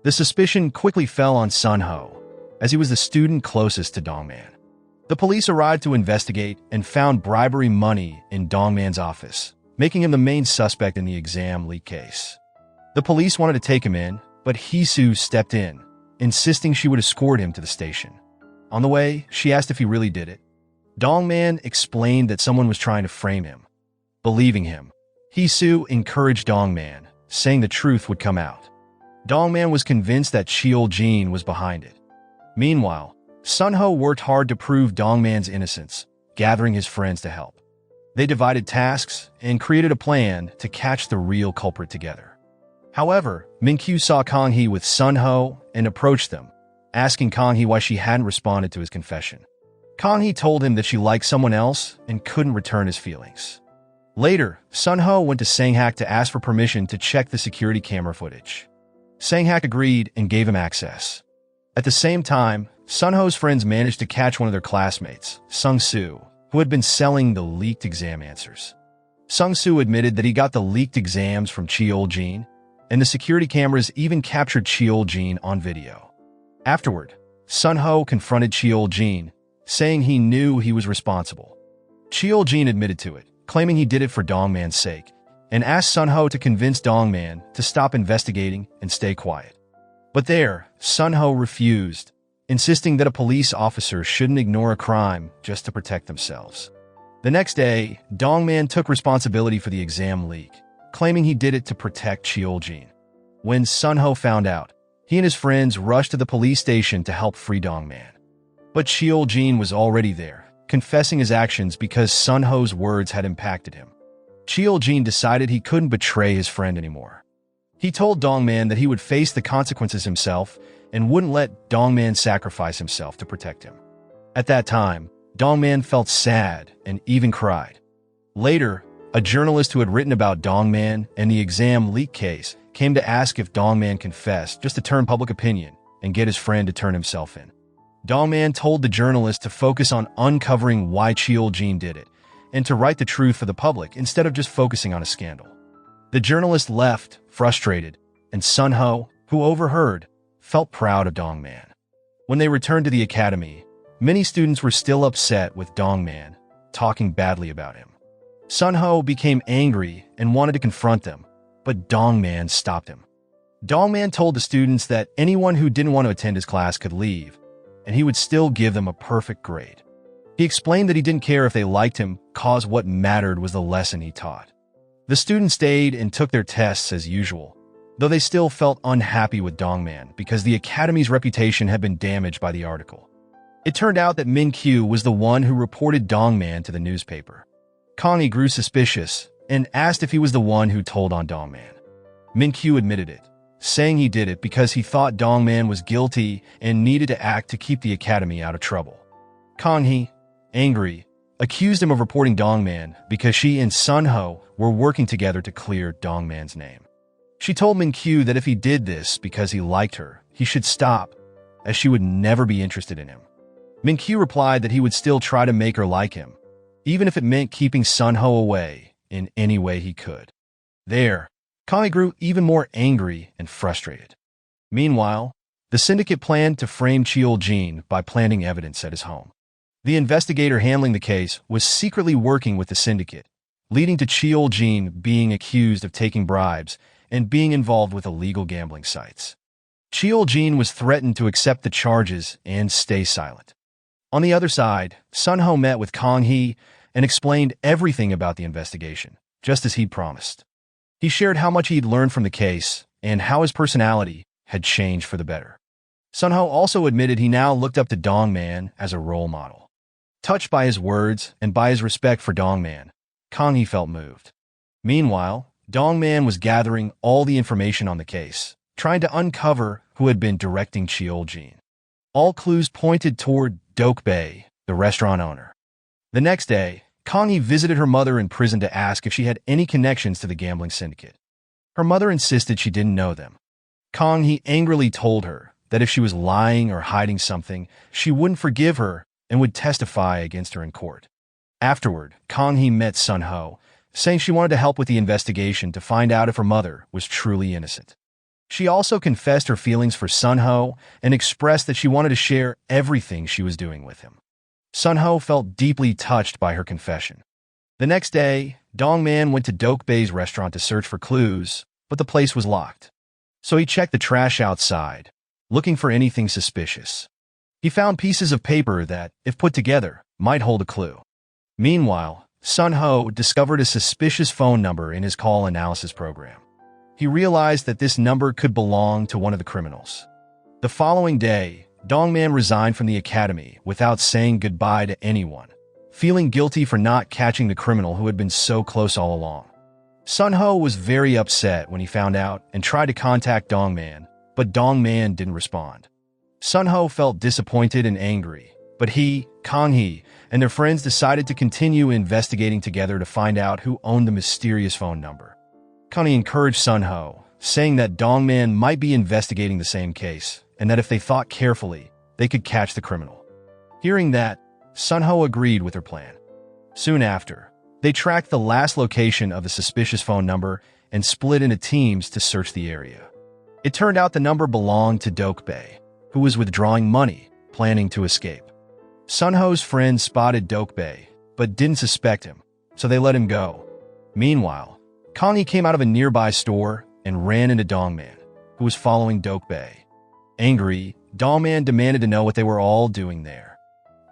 S1: The suspicion quickly fell on Sonho, as he was the student closest to Dongman. The police arrived to investigate and found bribery money in Dongman's office, making him the main suspect in the exam leak case. The police wanted to take him in, but Hee-soo stepped in, insisting she would escort him to the station. On the way, she asked if he really did it. Dongman explained that someone was trying to frame him. Believing him, Hee-soo encouraged Dongman, saying the truth would come out. Dongman was convinced that Cheol-jin was behind it. Meanwhile, Sonho worked hard to prove Dongman's innocence, gathering his friends to help. They divided tasks and created a plan to catch the real culprit together. However, Min-kyu saw Kongi with Sonho and approached them, asking Kongi why she hadn't responded to his confession. Kongi told him that she liked someone else and couldn't return his feelings. Later, Sonho went to Sang-hak to ask for permission to check the security camera footage. Sang-hak agreed and gave him access. At the same time, Sonho's friends managed to catch one of their classmates, Sung-soo, who had been selling the leaked exam answers. Sung-soo admitted that he got the leaked exams from Cheol-jin, and the security cameras even captured Cheol-jin on video. Afterward, Sonho confronted Cheol-jin, saying he knew he was responsible. Cheol-jin admitted to it, claiming he did it for Dongman's sake, and asked Sonho to convince Dongman to stop investigating and stay quiet. But there, Sonho refused, insisting that a police officer shouldn't ignore a crime just to protect themselves. The next day, Dongman took responsibility for the exam leak, claiming he did it to protect Cheol-jin. When Sonho found out, he and his friends rushed to the police station to help free Dongman. But Cheol-jin was already there, confessing his actions because Sonho's words had impacted him. Cheol-jin decided he couldn't betray his friend anymore. He told Dongman that he would face the consequences himself and wouldn't let Dongman sacrifice himself to protect him. At that time, Dongman felt sad and even cried. Later, a journalist who had written about Dongman and the exam leak case came to ask if Dongman confessed just to turn public opinion and get his friend to turn himself in. Dongman told the journalist to focus on uncovering why Cheol-jin did it and to write the truth for the public instead of just focusing on a scandal. The journalist left, frustrated, and Sonho, who overheard, felt proud of Dongman. When they returned to the academy, many students were still upset with Dongman, talking badly about him. Sonho became angry and wanted to confront them, but Dongman stopped him. Dongman told the students that anyone who didn't want to attend his class could leave, and he would still give them a perfect grade. He explained that he didn't care if they liked him, cause what mattered was the lesson he taught. The students stayed and took their tests as usual, though they still felt unhappy with Dongman because the academy's reputation had been damaged by the article. It turned out that Min-kyu was the one who reported Dongman to the newspaper. Kongi grew suspicious and asked if he was the one who told on Dongman. Min-kyu admitted it, saying he did it because he thought Dongman was guilty and needed to act to keep the academy out of trouble. Kongi, angry, accused him of reporting Dongman because she and Sonho were working together to clear Dongman's name. She told Min-kyu that if he did this because he liked her, he should stop, as she would never be interested in him. Min-kyu replied that he would still try to make her like him, even if it meant keeping Sonho away in any way he could. There, Kongi grew even more angry and frustrated. Meanwhile, the syndicate planned to frame Cheol-jin by planting evidence at his home. The investigator handling the case was secretly working with the syndicate, leading to Cheol-jin being accused of taking bribes and being involved with illegal gambling sites. Cheol-jin was threatened to accept the charges and stay silent. On the other side, Sonho met with Kongi and explained everything about the investigation, just as he'd promised. He shared how much he'd learned from the case and how his personality had changed for the better. Sonho also admitted he now looked up to Dongman as a role model. Touched by his words and by his respect for Dongman, Kongi felt moved. Meanwhile, Dongman was gathering all the information on the case, trying to uncover who had been directing Cheol-jin. All clues pointed toward Dokbae, the restaurant owner. The next day, Kongi visited her mother in prison to ask if she had any connections to the gambling syndicate. Her mother insisted she didn't know them. Kongi angrily told her that if she was lying or hiding something, she wouldn't forgive her and would testify against her in court. Afterward, Kongi met Sonho, saying she wanted to help with the investigation to find out if her mother was truly innocent. She also confessed her feelings for Sonho and expressed that she wanted to share everything she was doing with him. Sonho felt deeply touched by her confession. The next day, Dongman went to Dokbae's restaurant to search for clues, but the place was locked. So he checked the trash outside, looking for anything suspicious. He found pieces of paper that, if put together, might hold a clue. Meanwhile, Sonho discovered a suspicious phone number in his call analysis program. He realized that this number could belong to one of the criminals. The following day, Dongman resigned from the academy without saying goodbye to anyone, feeling guilty for not catching the criminal who had been so close all along. Sonho was very upset when he found out and tried to contact Dongman, but Dongman didn't respond. Sonho felt disappointed and angry, but he, Kongi, and their friends decided to continue investigating together to find out who owned the mysterious phone number. Kongi encouraged Sonho, saying that Dongman might be investigating the same case, and that if they thought carefully, they could catch the criminal. Hearing that, Sonho agreed with her plan. Soon after, they tracked the last location of the suspicious phone number and split into teams to search the area. It turned out the number belonged to Dokbae, who was withdrawing money, planning to escape. Sonho's friends spotted Dokbae, but didn't suspect him, so they let him go. Meanwhile, Kongi came out of a nearby store and ran into Dongman, who was following Dokbae. Angry, Dongman demanded to know what they were all doing there.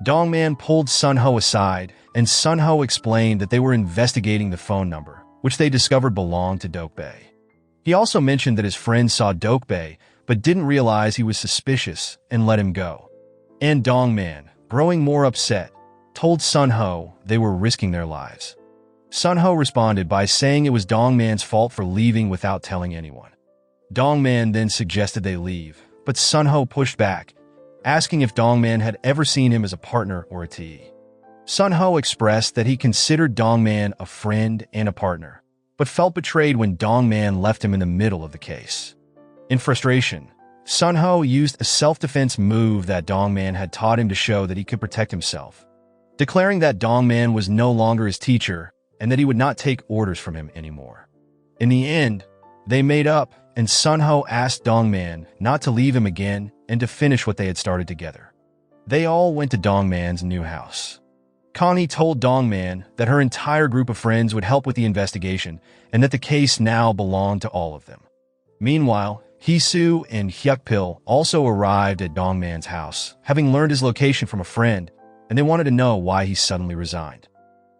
S1: Dongman pulled Sonho aside, and Sonho explained that they were investigating the phone number, which they discovered belonged to Dokbae. He also mentioned that his friends saw Dokbae, but didn't realize he was suspicious and let him go. And Dongman, growing more upset, told Sonho they were risking their lives. Sonho responded by saying it was Dongman's fault for leaving without telling anyone. Dongman then suggested they leave, but Sonho pushed back, asking if Dongman had ever seen him as a partner or a TE. Sonho expressed that he considered Dongman a friend and a partner, but felt betrayed when Dongman left him in the middle of the case. In frustration, Sonho used a self-defense move that Dongman had taught him to show that he could protect himself, declaring that Dongman was no longer his teacher and that he would not take orders from him anymore. In the end, they made up, and Sonho asked Dongman not to leave him again and to finish what they had started together. They all went to Dongman's new house. Kongi told Dongman that her entire group of friends would help with the investigation and that the case now belonged to all of them. Meanwhile, Hee-soo and Hyuk-pil also arrived at Dongman's house, having learned his location from a friend, and they wanted to know why he suddenly resigned.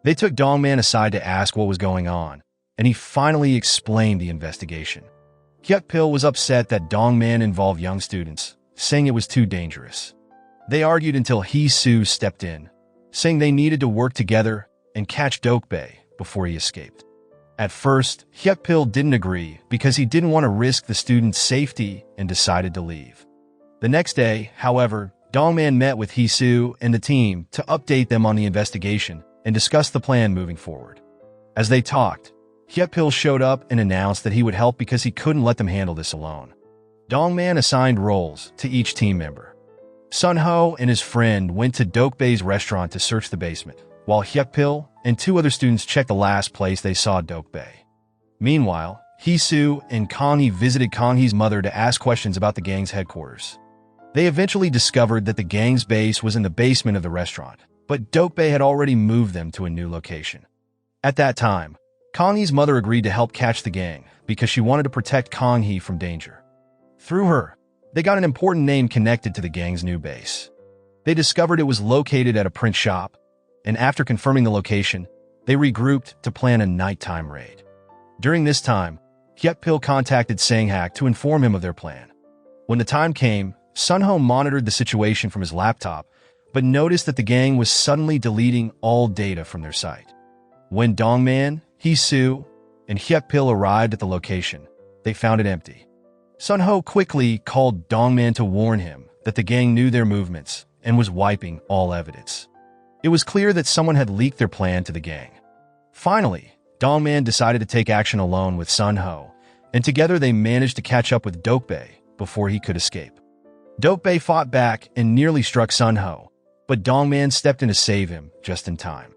S1: They took Dongman aside to ask what was going on, and he finally explained the investigation. Hyuk-pil was upset that Dongman involved young students, saying it was too dangerous. They argued until Hee-soo stepped in, saying they needed to work together and catch Dokbae before he escaped. At first, Hyuk-pil didn't agree because he didn't want to risk the students' safety and decided to leave. The next day, however, Dongman met with Hee-soo and the team to update them on the investigation and discuss the plan moving forward. As they talked, Hyuk-pil showed up and announced that he would help because he couldn't let them handle this alone. Dongman assigned roles to each team member. Sonho and his friend went to Dokbae's restaurant to search the basement, while Hyuk-pil and two other students checked the last place they saw Dokbae. Meanwhile, Hee-soo and Kongi visited Kongi's mother to ask questions about the gang's headquarters. They eventually discovered that the gang's base was in the basement of the restaurant, but Dokbae had already moved them to a new location. At that time, Kongi's mother agreed to help catch the gang because she wanted to protect Kongi from danger. Through her, they got an important name connected to the gang's new base. They discovered it was located at a print shop, and after confirming the location, they regrouped to plan a nighttime raid. During this time, Hyuk-pil contacted Sang-hak to inform him of their plan. When the time came, Sonho monitored the situation from his laptop, but noticed that the gang was suddenly deleting all data from their site. When Dongman, Hee-soo, and Hyuk-pil arrived at the location, they found it empty. Sonho quickly called Dongman to warn him that the gang knew their movements and was wiping all evidence. It was clear that someone had leaked their plan to the gang. Finally, Dongman decided to take action alone with Sonho, and together they managed to catch up with Dokbae before he could escape. Dokbae fought back and nearly struck Sonho, but Dongman stepped in to save him just in time.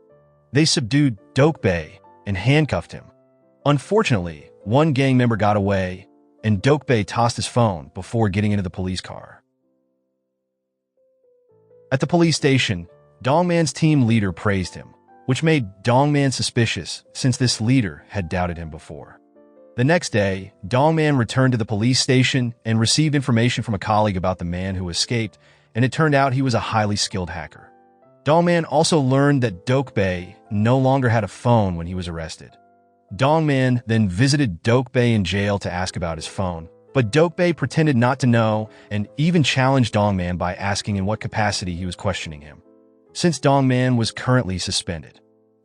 S1: They subdued Dokbae and handcuffed him. Unfortunately, one gang member got away, and Dokbae tossed his phone before getting into the police car. At the police station, Dongman's team leader praised him, which made Dongman suspicious since this leader had doubted him before. The next day, Dongman returned to the police station and received information from a colleague about the man who escaped, and it turned out he was a highly skilled hacker. Dongman also learned that Dokbae no longer had a phone when he was arrested. Dongman then visited Dokbae in jail to ask about his phone, but Dokbae pretended not to know and even challenged Dongman by asking in what capacity he was questioning him, since Dongman was currently suspended.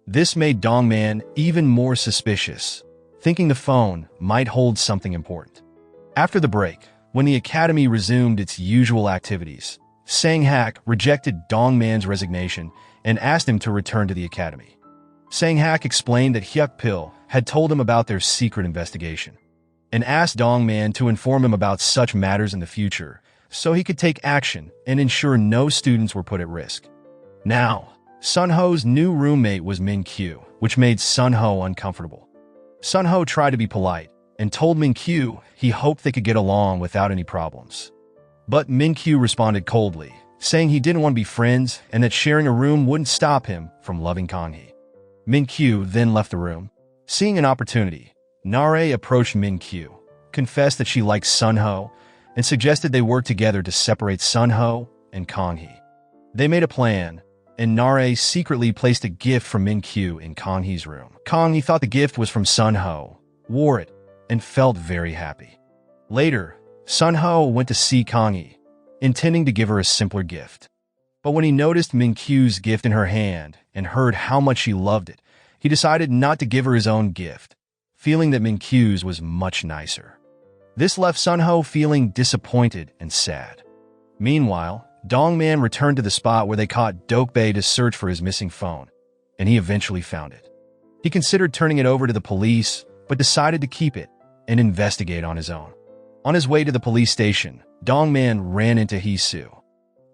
S1: This made Dongman even more suspicious, thinking the phone might hold something important. After the break, when the academy resumed its usual activities, Sang-hak rejected Dongman's resignation and asked him to return to the academy. Sang-hak explained that Hyuk-pil had told him about their secret investigation and asked Dongman to inform him about such matters in the future so he could take action and ensure no students were put at risk. Now, Sonho's new roommate was Min-kyu, which made Sonho uncomfortable. Sonho tried to be polite and told Min-kyu he hoped they could get along without any problems. But Min-kyu responded coldly, saying he didn't want to be friends and that sharing a room wouldn't stop him from loving Kongi. Min-kyu then left the room. Seeing an opportunity, Nare approached Min-kyu, confessed that she liked Sonho, and suggested they work together to separate Sonho and Kongi. They made a plan, and Nare secretly placed a gift from Min-kyu in Kongi's room. Kongi thought the gift was from Sonho, wore it, and felt very happy. Later, Sonho went to see Kongi, intending to give her a simpler gift. But when he noticed Min-kyu's gift in her hand and heard how much she loved it, he decided not to give her his own gift, feeling that Min-kyu's was much nicer. This left Sonho feeling disappointed and sad. Meanwhile, Dongman returned to the spot where they caught Dokbae to search for his missing phone, and he eventually found it. He considered turning it over to the police, but decided to keep it and investigate on his own. On his way to the police station, Dongman ran into Hisu.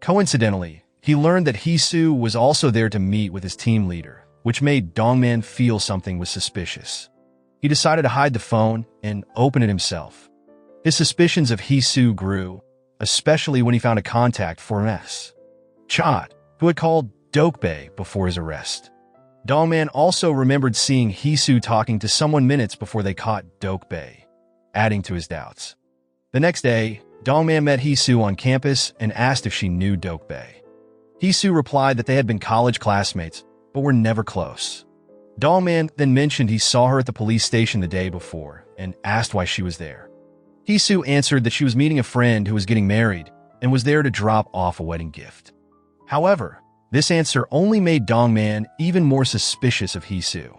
S1: Coincidentally, he learned that Hisu was also there to meet with his team leader, which made Dongman feel something was suspicious. He decided to hide the phone and open it himself. His suspicions of Hisu grew, especially when he found a contact for S. Chad, who had called Dokbae before his arrest. Dongman also remembered seeing Hisu talking to someone minutes before they caught Dokbae, adding to his doubts. The next day, Dongman met Hisu on campus and asked if she knew Dokbae. Hisu replied that they had been college classmates, but were never close. Dongman then mentioned he saw her at the police station the day before and asked why she was there. Hisu answered that she was meeting a friend who was getting married and was there to drop off a wedding gift. However, this answer only made Dongman even more suspicious of Hisu.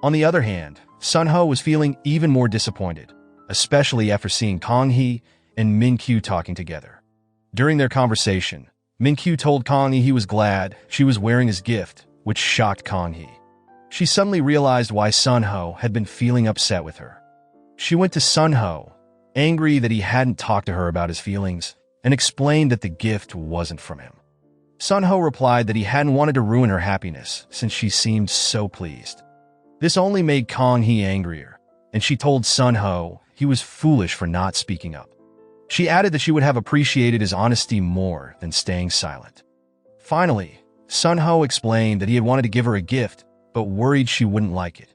S1: On the other hand, Sonho was feeling even more disappointed, especially after seeing Kongi and Min-kyu talking together. During their conversation, Min-kyu told Kongi he was glad she was wearing his gift, which shocked Kongi. She suddenly realized why Sonho had been feeling upset with her. She went to Sonho, angry that he hadn't talked to her about his feelings, and explained that the gift wasn't from him. Sonho replied that he hadn't wanted to ruin her happiness since she seemed so pleased. This only made Kongi angrier, and she told Sonho he was foolish for not speaking up. She added that she would have appreciated his honesty more than staying silent. Finally, Sonho explained that he had wanted to give her a gift, but worried she wouldn't like it.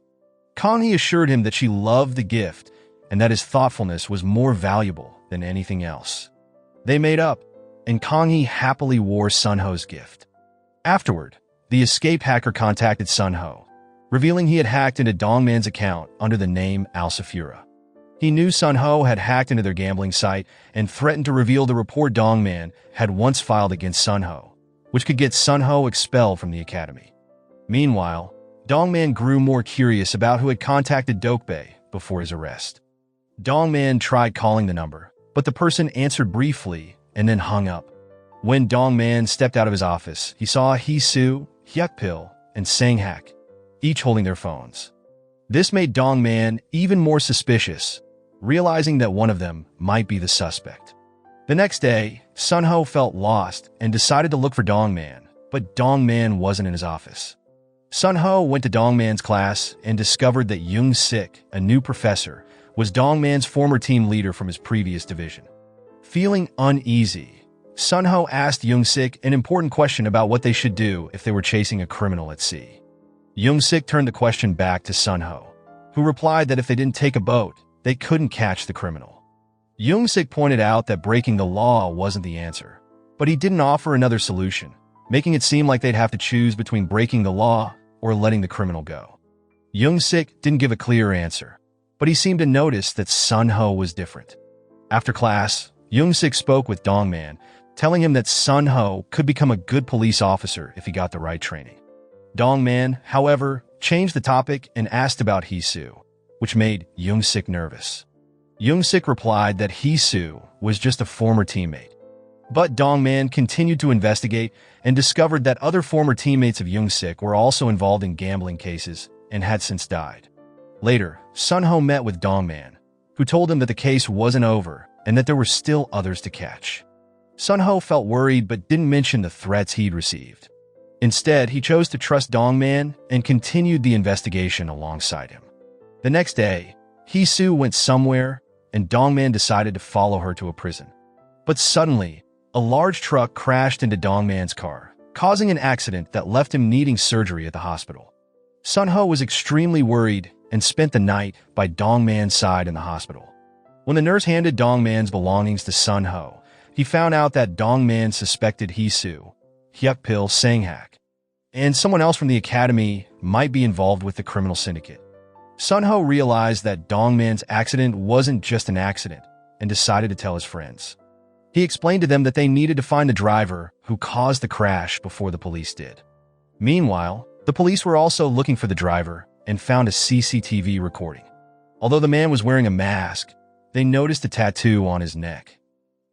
S1: Kongi assured him that she loved the gift and that his thoughtfulness was more valuable than anything else. They made up, and Kongi happily wore Sonho's gift. Afterward, the escape hacker contacted Sonho, revealing he had hacked into Dongman's account under the name Al-Safura. He knew Sonho had hacked into their gambling site and threatened to reveal the report Dongman had once filed against Sonho, which could get Sonho expelled from the academy. Meanwhile, Dongman grew more curious about who had contacted Dokbae before his arrest. Dongman tried calling the number, but the person answered briefly and then hung up. When Dongman stepped out of his office, he saw Hisu Hyuk-pil, and Sang-hak, each holding their phones. This made Dong-man even more suspicious, realizing that one of them might be the suspect. The next day, Sonho felt lost and decided to look for Dong-man, but Dong-man wasn't in his office. Sonho went to Dong-man's class and discovered that Yung-siik, a new professor, was Dong-man's former team leader from his previous division. Feeling uneasy, Sonho asked Yung-siik an important question about what they should do if they were chasing a criminal at sea. Yung-siik turned the question back to Sonho, who replied that if they didn't take a boat, they couldn't catch the criminal. Yung-siik pointed out that breaking the law wasn't the answer, but he didn't offer another solution, making it seem like they'd have to choose between breaking the law or letting the criminal go. Yung-siik didn't give a clear answer, but he seemed to notice that Sonho was different. After class, Yung-siik spoke with Dong-man, telling him that Sonho could become a good police officer if he got the right training. Dong-man, however, changed the topic and asked about Hee-soo, which made Yung-siik nervous. Yung-siik replied that Hee-soo was just a former teammate. But Dong-man continued to investigate and discovered that other former teammates of Yung-siik were also involved in gambling cases and had since died. Later, Sonho met with Dong-man, who told him that the case wasn't over and that there were still others to catch. Sonho felt worried but didn't mention the threats he'd received. Instead, he chose to trust Dong-man and continued the investigation alongside him. The next day, Hee-soo went somewhere and Dong-man decided to follow her to a prison. But suddenly, a large truck crashed into Dong-man's car, causing an accident that left him needing surgery at the hospital. Sonho was extremely worried and spent the night by Dong-man's side in the hospital. When the nurse handed Dong-man's belongings to Sonho, he found out that Dong-man suspected Hee-soo, Hyuk-pil, Sang-hak, and someone else from the academy might be involved with the criminal syndicate. Sonho realized that Dong-man's accident wasn't just an accident and decided to tell his friends. He explained to them that they needed to find the driver who caused the crash before the police did. Meanwhile, the police were also looking for the driver and found a CCTV recording. Although the man was wearing a mask, they noticed a tattoo on his neck.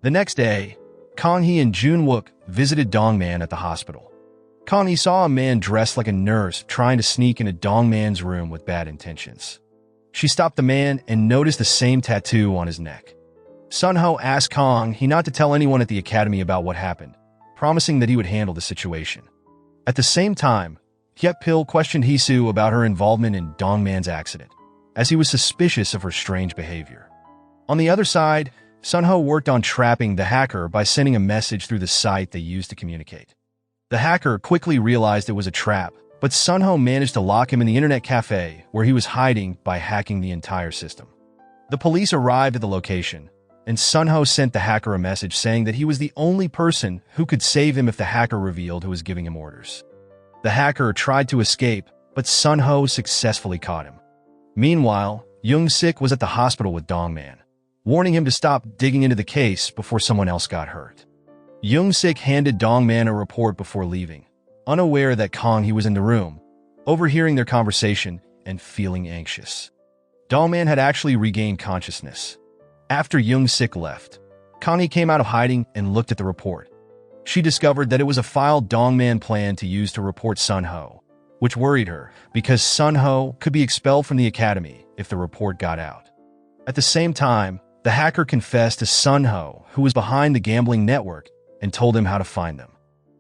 S1: The next day, Kongi and Junwook visited Dong-man at the hospital. Kongi saw a man dressed like a nurse trying to sneak into Dong-man's room with bad intentions. She stopped the man and noticed the same tattoo on his neck. Sonho asked Kongi not to tell anyone at the academy about what happened, promising that he would handle the situation. At the same time, Hyuk-pil questioned Hee-soo about her involvement in Dong-man's accident, as he was suspicious of her strange behavior. On the other side, Sonho worked on trapping the hacker by sending a message through the site they used to communicate. The hacker quickly realized it was a trap, but Sonho managed to lock him in the internet cafe where he was hiding by hacking the entire system. The police arrived at the location, and Sonho sent the hacker a message saying that he was the only person who could save him if the hacker revealed who was giving him orders. The hacker tried to escape, but Sonho successfully caught him. Meanwhile, Yung-siik was at the hospital with Dong-man, warning him to stop digging into the case before someone else got hurt. Yung-siik handed Dong-man a report before leaving, unaware that Kongi was in the room, overhearing their conversation and feeling anxious. Dong-man had actually regained consciousness. After Yung-siik left, Kongi came out of hiding and looked at the report. She discovered that it was a file Dong-man planned to use to report Sonho, which worried her because Sonho could be expelled from the academy if the report got out. At the same time, the hacker confessed to Sonho, who was behind the gambling network, and told him how to find them.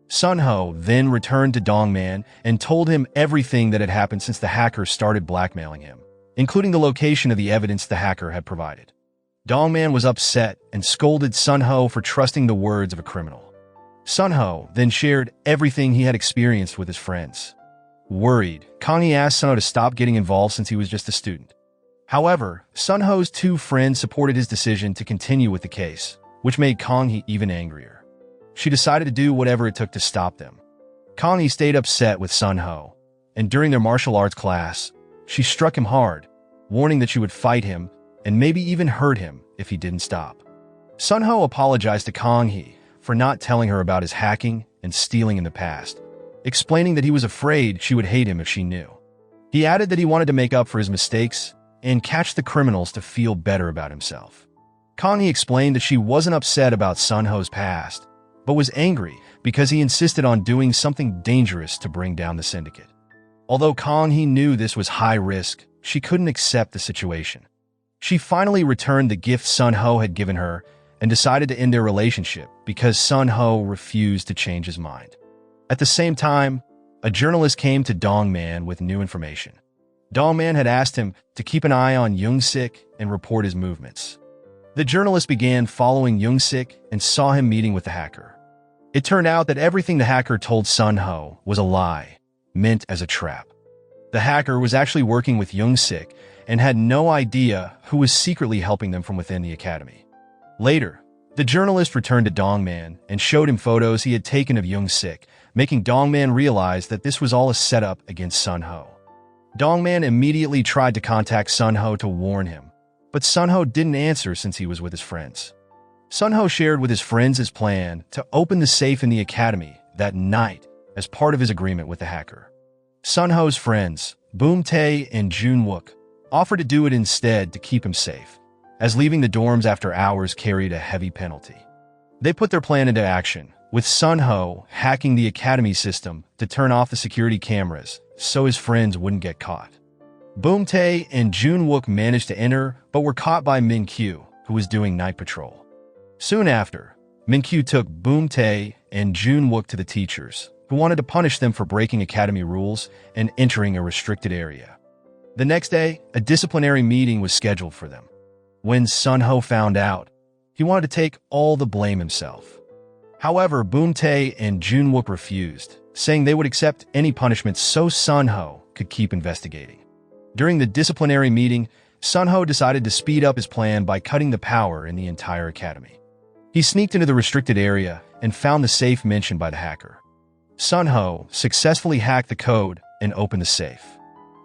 S1: Sonho then returned to Dong-man and told him everything that had happened since the hacker started blackmailing him, including the location of the evidence the hacker had provided. Dong-man was upset and scolded Sonho for trusting the words of a criminal. Sonho then shared everything he had experienced with his friends. Worried, Kongi asked Sonho to stop getting involved since he was just a student. However, Sonho's two friends supported his decision to continue with the case, which made Kongi even angrier. She decided to do whatever it took to stop them. Kongi stayed upset with Sonho, and during their martial arts class, she struck him hard, warning that she would fight him and maybe even hurt him if he didn't stop. Sonho apologized to Kongi for not telling her about his hacking and stealing in the past, explaining that he was afraid she would hate him if she knew. He added that he wanted to make up for his mistakes and catch the criminals to feel better about himself. Kongi explained that she wasn't upset about Sonho's past, but was angry because he insisted on doing something dangerous to bring down the syndicate. Although Kongi knew this was high risk, she couldn't accept the situation. She finally returned the gift Sonho had given her and decided to end their relationship because Sonho refused to change his mind. At the same time, a journalist came to Dongman with new information. Dongman had asked him to keep an eye on Yung-siik and report his movements. The journalist began following Yung-siik and saw him meeting with the hacker. It turned out that everything the hacker told Sonho was a lie, meant as a trap. The hacker was actually working with Yung-siik and had no idea who was secretly helping them from within the academy. Later, the journalist returned to Dongman and showed him photos he had taken of Yung-siik, making Dongman realize that this was all a setup against Sonho. Dongman immediately tried to contact Sonho to warn him, but Sonho didn't answer since he was with his friends. Sonho shared with his friends his plan to open the safe in the academy that night as part of his agreement with the hacker. Sonho's friends, Boom-tae and Jun-wook, offered to do it instead to keep him safe, as leaving the dorms after hours carried a heavy penalty. They put their plan into action, with Sonho hacking the academy system to turn off the security cameras so his friends wouldn't get caught. Boom-tae and Jun-wook managed to enter, but were caught by Min-kyu, who was doing night patrol. Soon after, Min-kyu took Boom-tae and Jun-wook to the teachers, who wanted to punish them for breaking academy rules and entering a restricted area. The next day, a disciplinary meeting was scheduled for them. When Sonho found out, he wanted to take all the blame himself. However, Boom-tae and Jun-wook refused, saying they would accept any punishment so Sonho could keep investigating. During the disciplinary meeting, Sonho decided to speed up his plan by cutting the power in the entire academy. He sneaked into the restricted area and found the safe mentioned by the hacker. Sonho successfully hacked the code and opened the safe.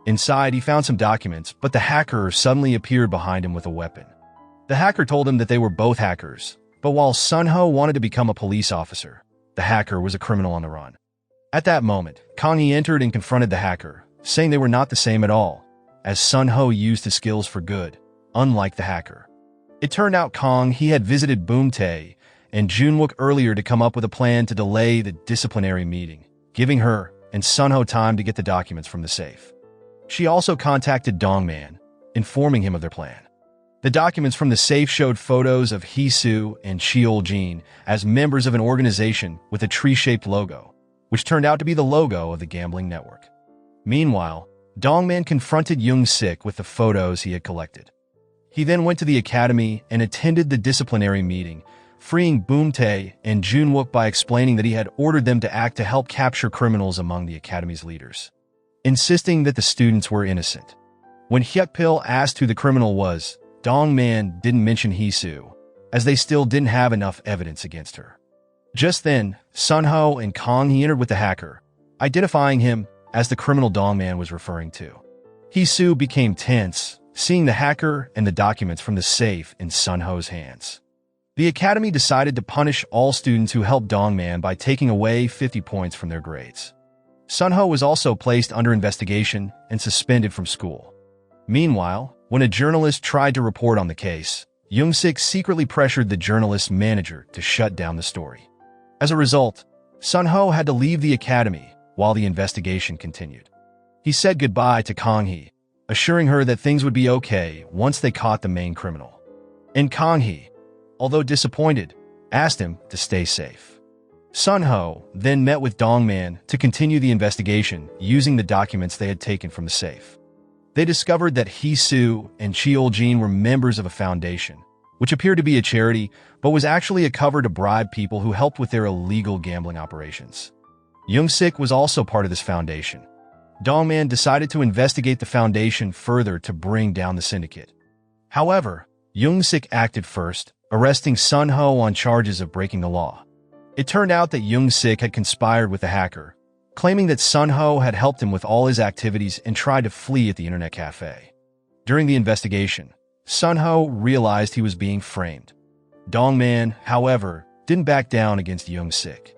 S1: Inside, he found some documents, but the hacker suddenly appeared behind him with a weapon. The hacker told him that they were both hackers, but while Sonho wanted to become a police officer, the hacker was a criminal on the run. At that moment, Kongi entered and confronted the hacker, saying they were not the same at all, as Sonho used his skills for good, unlike the hacker. It turned out Kongi had visited Boom-tae and Jun-wook earlier to come up with a plan to delay the disciplinary meeting, giving her and Sonho time to get the documents from the safe. She also contacted Dongman, informing him of their plan. The documents from the safe showed photos of Hee-soo and Cheol-jin as members of an organization with a tree-shaped logo, which turned out to be the logo of the gambling network. Meanwhile, Dongman confronted Yung-siik with the photos he had collected. He then went to the academy and attended the disciplinary meeting, freeing Boom-tae and Jun-wook by explaining that he had ordered them to act to help capture criminals among the academy's leaders, insisting that the students were innocent. When Hyuk-pil asked who the criminal was, Dongman didn't mention Hee-soo, as they still didn't have enough evidence against her. Just then, Sonho and Kongi entered with the hacker, identifying him as the criminal Dongman was referring to. Hee-soo became tense, seeing the hacker and the documents from the safe in Sonho's hands. The academy decided to punish all students who helped Dongman by taking away 50 points from their grades. Sonho was also placed under investigation and suspended from school. Meanwhile, when a journalist tried to report on the case, Yung-siik secretly pressured the journalist's manager to shut down the story. As a result, Sonho had to leave the academy while the investigation continued. He said goodbye to Kongi, assuring her that things would be okay once they caught the main criminal. And Kongi, although disappointed, asked him to stay safe. Sonho then met with Dongman to continue the investigation using the documents they had taken from the safe. They discovered that Hee-soo and Cheol-jin were members of a foundation, which appeared to be a charity, but was actually a cover to bribe people who helped with their illegal gambling operations. Yung-siik was also part of this foundation. Dongman decided to investigate the foundation further to bring down the syndicate. However, Yung-siik acted first, arresting Sonho on charges of breaking the law. It turned out that Yung-siik had conspired with the hacker, claiming that Sonho had helped him with all his activities and tried to flee at the internet cafe. During the investigation, Sonho realized he was being framed. Dongman, however, didn't back down against Yung-siik.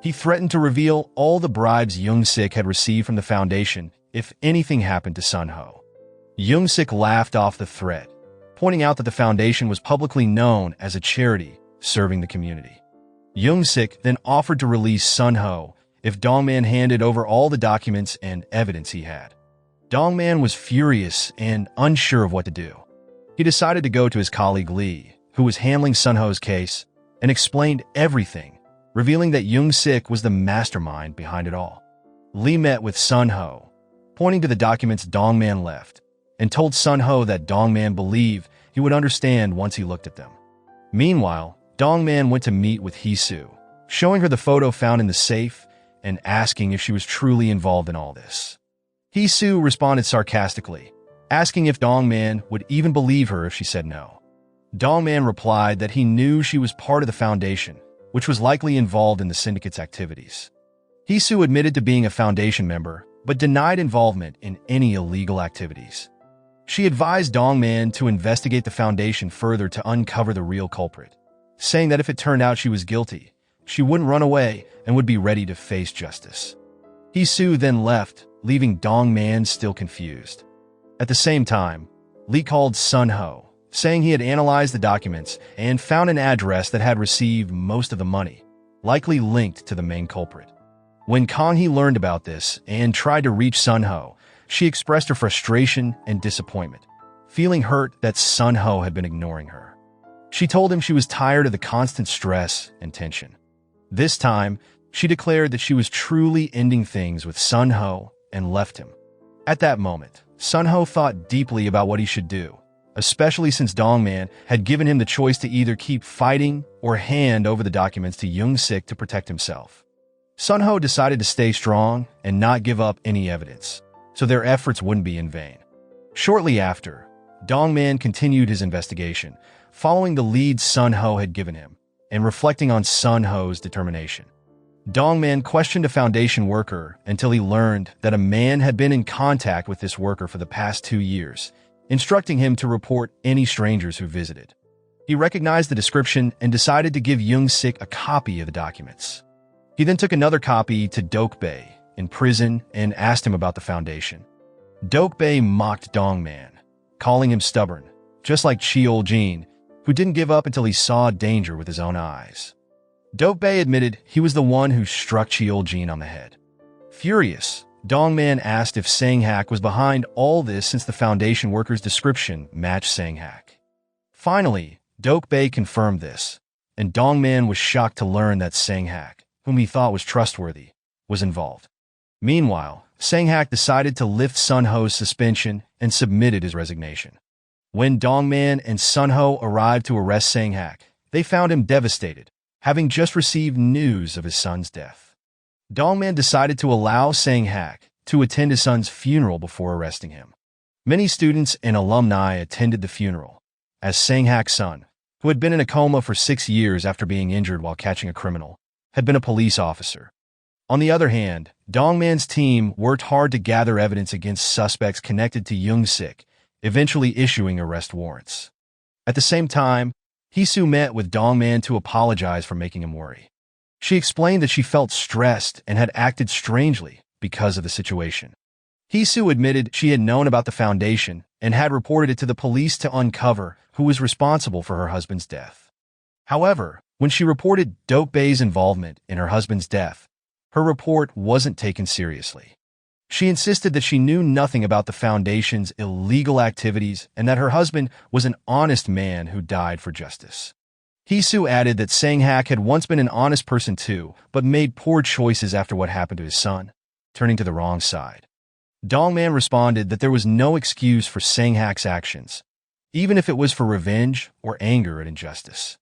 S1: He threatened to reveal all the bribes Yung-siik had received from the foundation if anything happened to Sonho. Yung-siik laughed off the threat, pointing out that the foundation was publicly known as a charity serving the community. Yung-siik then offered to release Sonho if Dongman handed over all the documents and evidence he had. Dongman was furious and unsure of what to do. He decided to go to his colleague Lee, who was handling Sonho's case, and explained everything, revealing that Yung-siik was the mastermind behind it all. Lee met with Sonho, pointing to the documents Dongman left, and told Sonho that Dongman believed he would understand once he looked at them. Meanwhile, Dongman went to meet with Hee-soo, showing her the photo found in the safe and asking if she was truly involved in all this. Hee-soo responded sarcastically, asking if Dongman would even believe her if she said no. Dongman replied that he knew she was part of the foundation, which was likely involved in the syndicate's activities. Hee-soo admitted to being a foundation member, but denied involvement in any illegal activities. She advised Dongman to investigate the foundation further to uncover the real culprit, saying that if it turned out she was guilty, she wouldn't run away and would be ready to face justice. Hee-soo then left, leaving Dongman still confused. At the same time, Lee called Sonho, saying he had analyzed the documents and found an address that had received most of the money, likely linked to the main culprit. When Kongi learned about this and tried to reach Sonho, she expressed her frustration and disappointment, feeling hurt that Sonho had been ignoring her. She told him she was tired of the constant stress and tension. This time, she declared that she was truly ending things with Sonho and left him. At that moment, Sonho thought deeply about what he should do, especially since Dongman had given him the choice to either keep fighting or hand over the documents to Yung-siik to protect himself. Sonho decided to stay strong and not give up any evidence, so their efforts wouldn't be in vain. Shortly after, Dongman continued his investigation, following the lead Sonho had given him, and reflecting on Sonho's determination. Dongman questioned a foundation worker until he learned that a man had been in contact with this worker for the past 2 years, instructing him to report any strangers who visited. He recognized the description and decided to give Yung-siik a copy of the documents. He then took another copy to Dokbae in prison and asked him about the foundation. Dokbae mocked Dongman, calling him stubborn, just like Cheol-jin, who didn't give up until he saw danger with his own eyes. Dokbae admitted he was the one who struck Cheol-jin on the head. Furious, Dongman asked if Sang-hak was behind all this since the foundation worker's description matched Sang-hak. Finally, Dokbae confirmed this, and Dongman was shocked to learn that Sang-hak, whom he thought was trustworthy, was involved. Meanwhile, Sang-hak decided to lift Sonho's suspension and submitted his resignation. When Dongman and Sonho arrived to arrest Sang-hak, they found him devastated, having just received news of his son's death. Dongman decided to allow Sang-hak to attend his son's funeral before arresting him. Many students and alumni attended the funeral, as Sang-hak's son, who had been in a coma for 6 years after being injured while catching a criminal, had been a police officer. On the other hand, Dongman's team worked hard to gather evidence against suspects connected to Yung-siik, eventually issuing arrest warrants. At the same time, Hee-soo met with Dongman to apologize for making him worry. She explained that she felt stressed and had acted strangely because of the situation. Hee-soo admitted she had known about the foundation and had reported it to the police to uncover who was responsible for her husband's death. However, when she reported Dokbae's involvement in her husband's death, her report wasn't taken seriously. She insisted that she knew nothing about the foundation's illegal activities and that her husband was an honest man who died for justice. Hee-soo added that Sang-hak had once been an honest person too, but made poor choices after what happened to his son, turning to the wrong side. Dongman responded that there was no excuse for Sang-hak's actions, even if it was for revenge or anger at injustice.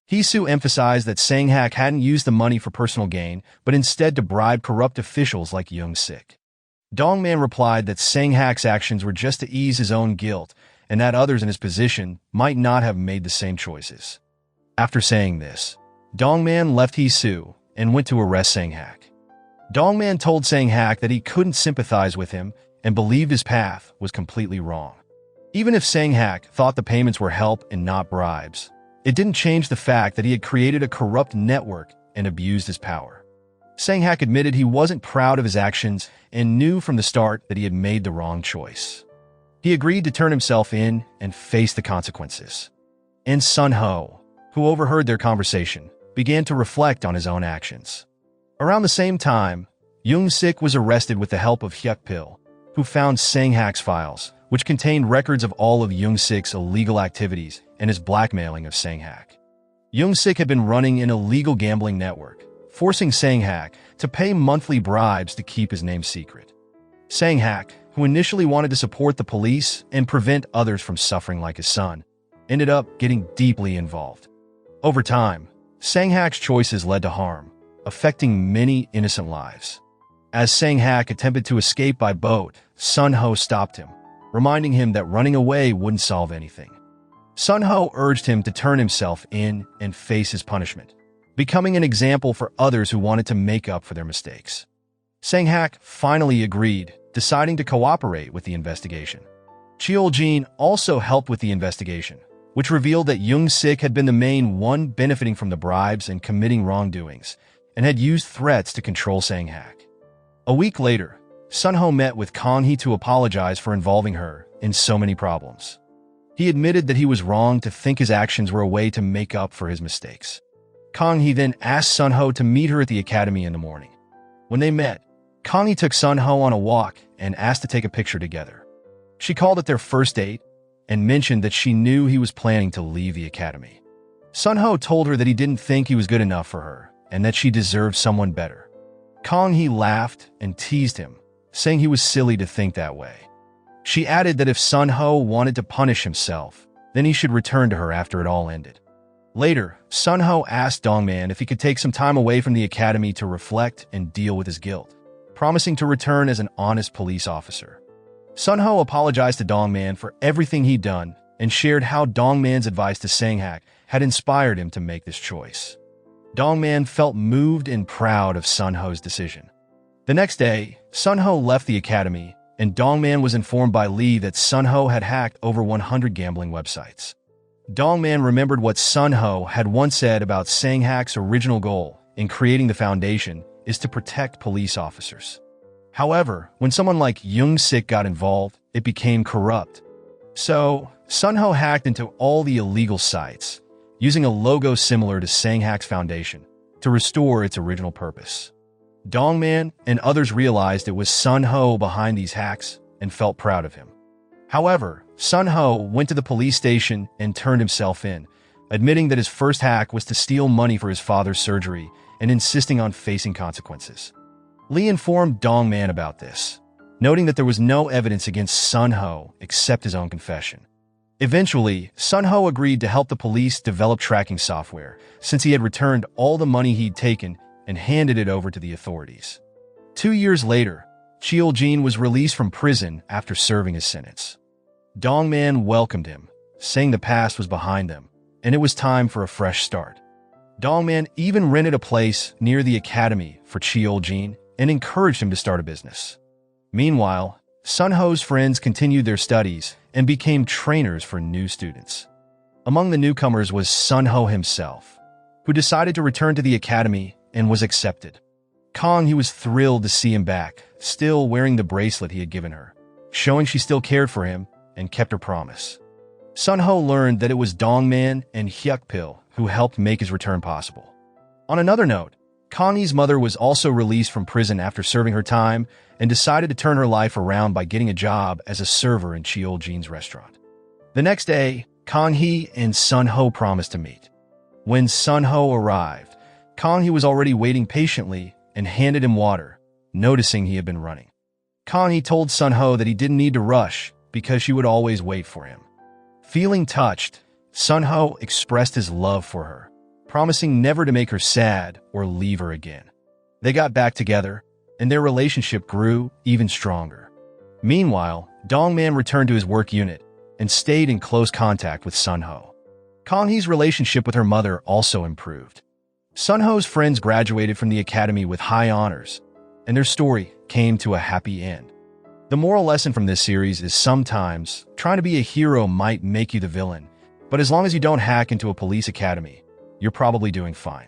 S1: Hee-soo emphasized that Sang-hak hadn't used the money for personal gain, but instead to bribe corrupt officials like Yung-siik. Dongman replied that Sang-hak's actions were just to ease his own guilt and that others in his position might not have made the same choices. After saying this, Dongman left Hee-soo and went to arrest Sang-hak. Dongman told Sang-hak that he couldn't sympathize with him and believed his path was completely wrong. Even if Sang-hak thought the payments were help and not bribes, it didn't change the fact that he had created a corrupt network and abused his power. Sang-hak admitted he wasn't proud of his actions and knew from the start that he had made the wrong choice. He agreed to turn himself in and face the consequences. And Sonho, who overheard their conversation, began to reflect on his own actions. Around the same time, Yung-siik was arrested with the help of Hyuk-pil, who found Sang-hak's files, which contained records of all of Yung-siik's illegal activities and his blackmailing of Sang-hak. Yung-siik had been running an illegal gambling network, forcing Sang-hak to pay monthly bribes to keep his name secret. Sang-hak, who initially wanted to support the police and prevent others from suffering like his son, ended up getting deeply involved. Over time, Sang-hak's choices led to harm, affecting many innocent lives. As Sang-hak attempted to escape by boat, Sonho stopped him, reminding him that running away wouldn't solve anything. Sonho urged him to turn himself in and face his punishment, becoming an example for others who wanted to make up for their mistakes. Sang-hak finally agreed, deciding to cooperate with the investigation. Cheol-jin also helped with the investigation, which revealed that Yung-siik had been the main one benefiting from the bribes and committing wrongdoings, and had used threats to control Sang-hak. A week later, Sonho met with Kongi to apologize for involving her in so many problems. He admitted that he was wrong to think his actions were a way to make up for his mistakes. Kongi then asked Sonho to meet her at the academy in the morning. When they met, Kongi took Sonho on a walk and asked to take a picture together. She called it their first date and mentioned that she knew he was planning to leave the academy. Sonho told her that he didn't think he was good enough for her and that she deserved someone better. Kongi laughed and teased him, saying he was silly to think that way. She added that if Sonho wanted to punish himself, then he should return to her after it all ended. Later, Sonho asked Dongman if he could take some time away from the academy to reflect and deal with his guilt, promising to return as an honest police officer. Sonho apologized to Dongman for everything he'd done and shared how Dongman's advice to Sang-hak had inspired him to make this choice. Dongman felt moved and proud of Sonho's decision. The next day, Sonho left the academy, and Dongman was informed by Lee that Sonho had hacked over 100 gambling websites. Dongman remembered what Sonho had once said about Sang-hak's original goal in creating the foundation is to protect police officers. However, when someone like Yung-siik got involved, it became corrupt. So, Sonho hacked into all the illegal sites, using a logo similar to Sang-hak's foundation to restore its original purpose. Dongman and others realized it was Sonho behind these hacks and felt proud of him. However, Sonho went to the police station and turned himself in, admitting that his first hack was to steal money for his father's surgery and insisting on facing consequences. Lee informed Dongman about this, noting that there was no evidence against Sonho except his own confession. Eventually, Sonho agreed to help the police develop tracking software, since he had returned all the money he'd taken and handed it over to the authorities. 2 years later, Cheol-jin was released from prison after serving his sentence. Dongman welcomed him, saying the past was behind them, and it was time for a fresh start. Dongman even rented a place near the academy for Cheol-jin and encouraged him to start a business. Meanwhile, Sonho's friends continued their studies and became trainers for new students. Among the newcomers was Sonho himself, who decided to return to the academy and was accepted. Kongi was thrilled to see him back, still wearing the bracelet he had given her, showing she still cared for him and kept her promise. Sonho learned that it was Dongman and Hyuk-pil who helped make his return possible. On another note, Kongi's mother was also released from prison after serving her time and decided to turn her life around by getting a job as a server in Cheol-jin's restaurant. The next day, Kongi and Sonho promised to meet. When Sonho arrived, Kongi was already waiting patiently and handed him water, noticing he had been running. Kongi told Sonho that he didn't need to rush because she would always wait for him. Feeling touched, Sonho expressed his love for her, promising never to make her sad or leave her again. They got back together, and their relationship grew even stronger. Meanwhile, Dongman returned to his work unit and stayed in close contact with Sonho. Kongi's relationship with her mother also improved. Sonho's friends graduated from the academy with high honors, and their story came to a happy end. The moral lesson from this series is sometimes trying to be a hero might make you the villain, but as long as you don't hack into a police academy, you're probably doing fine.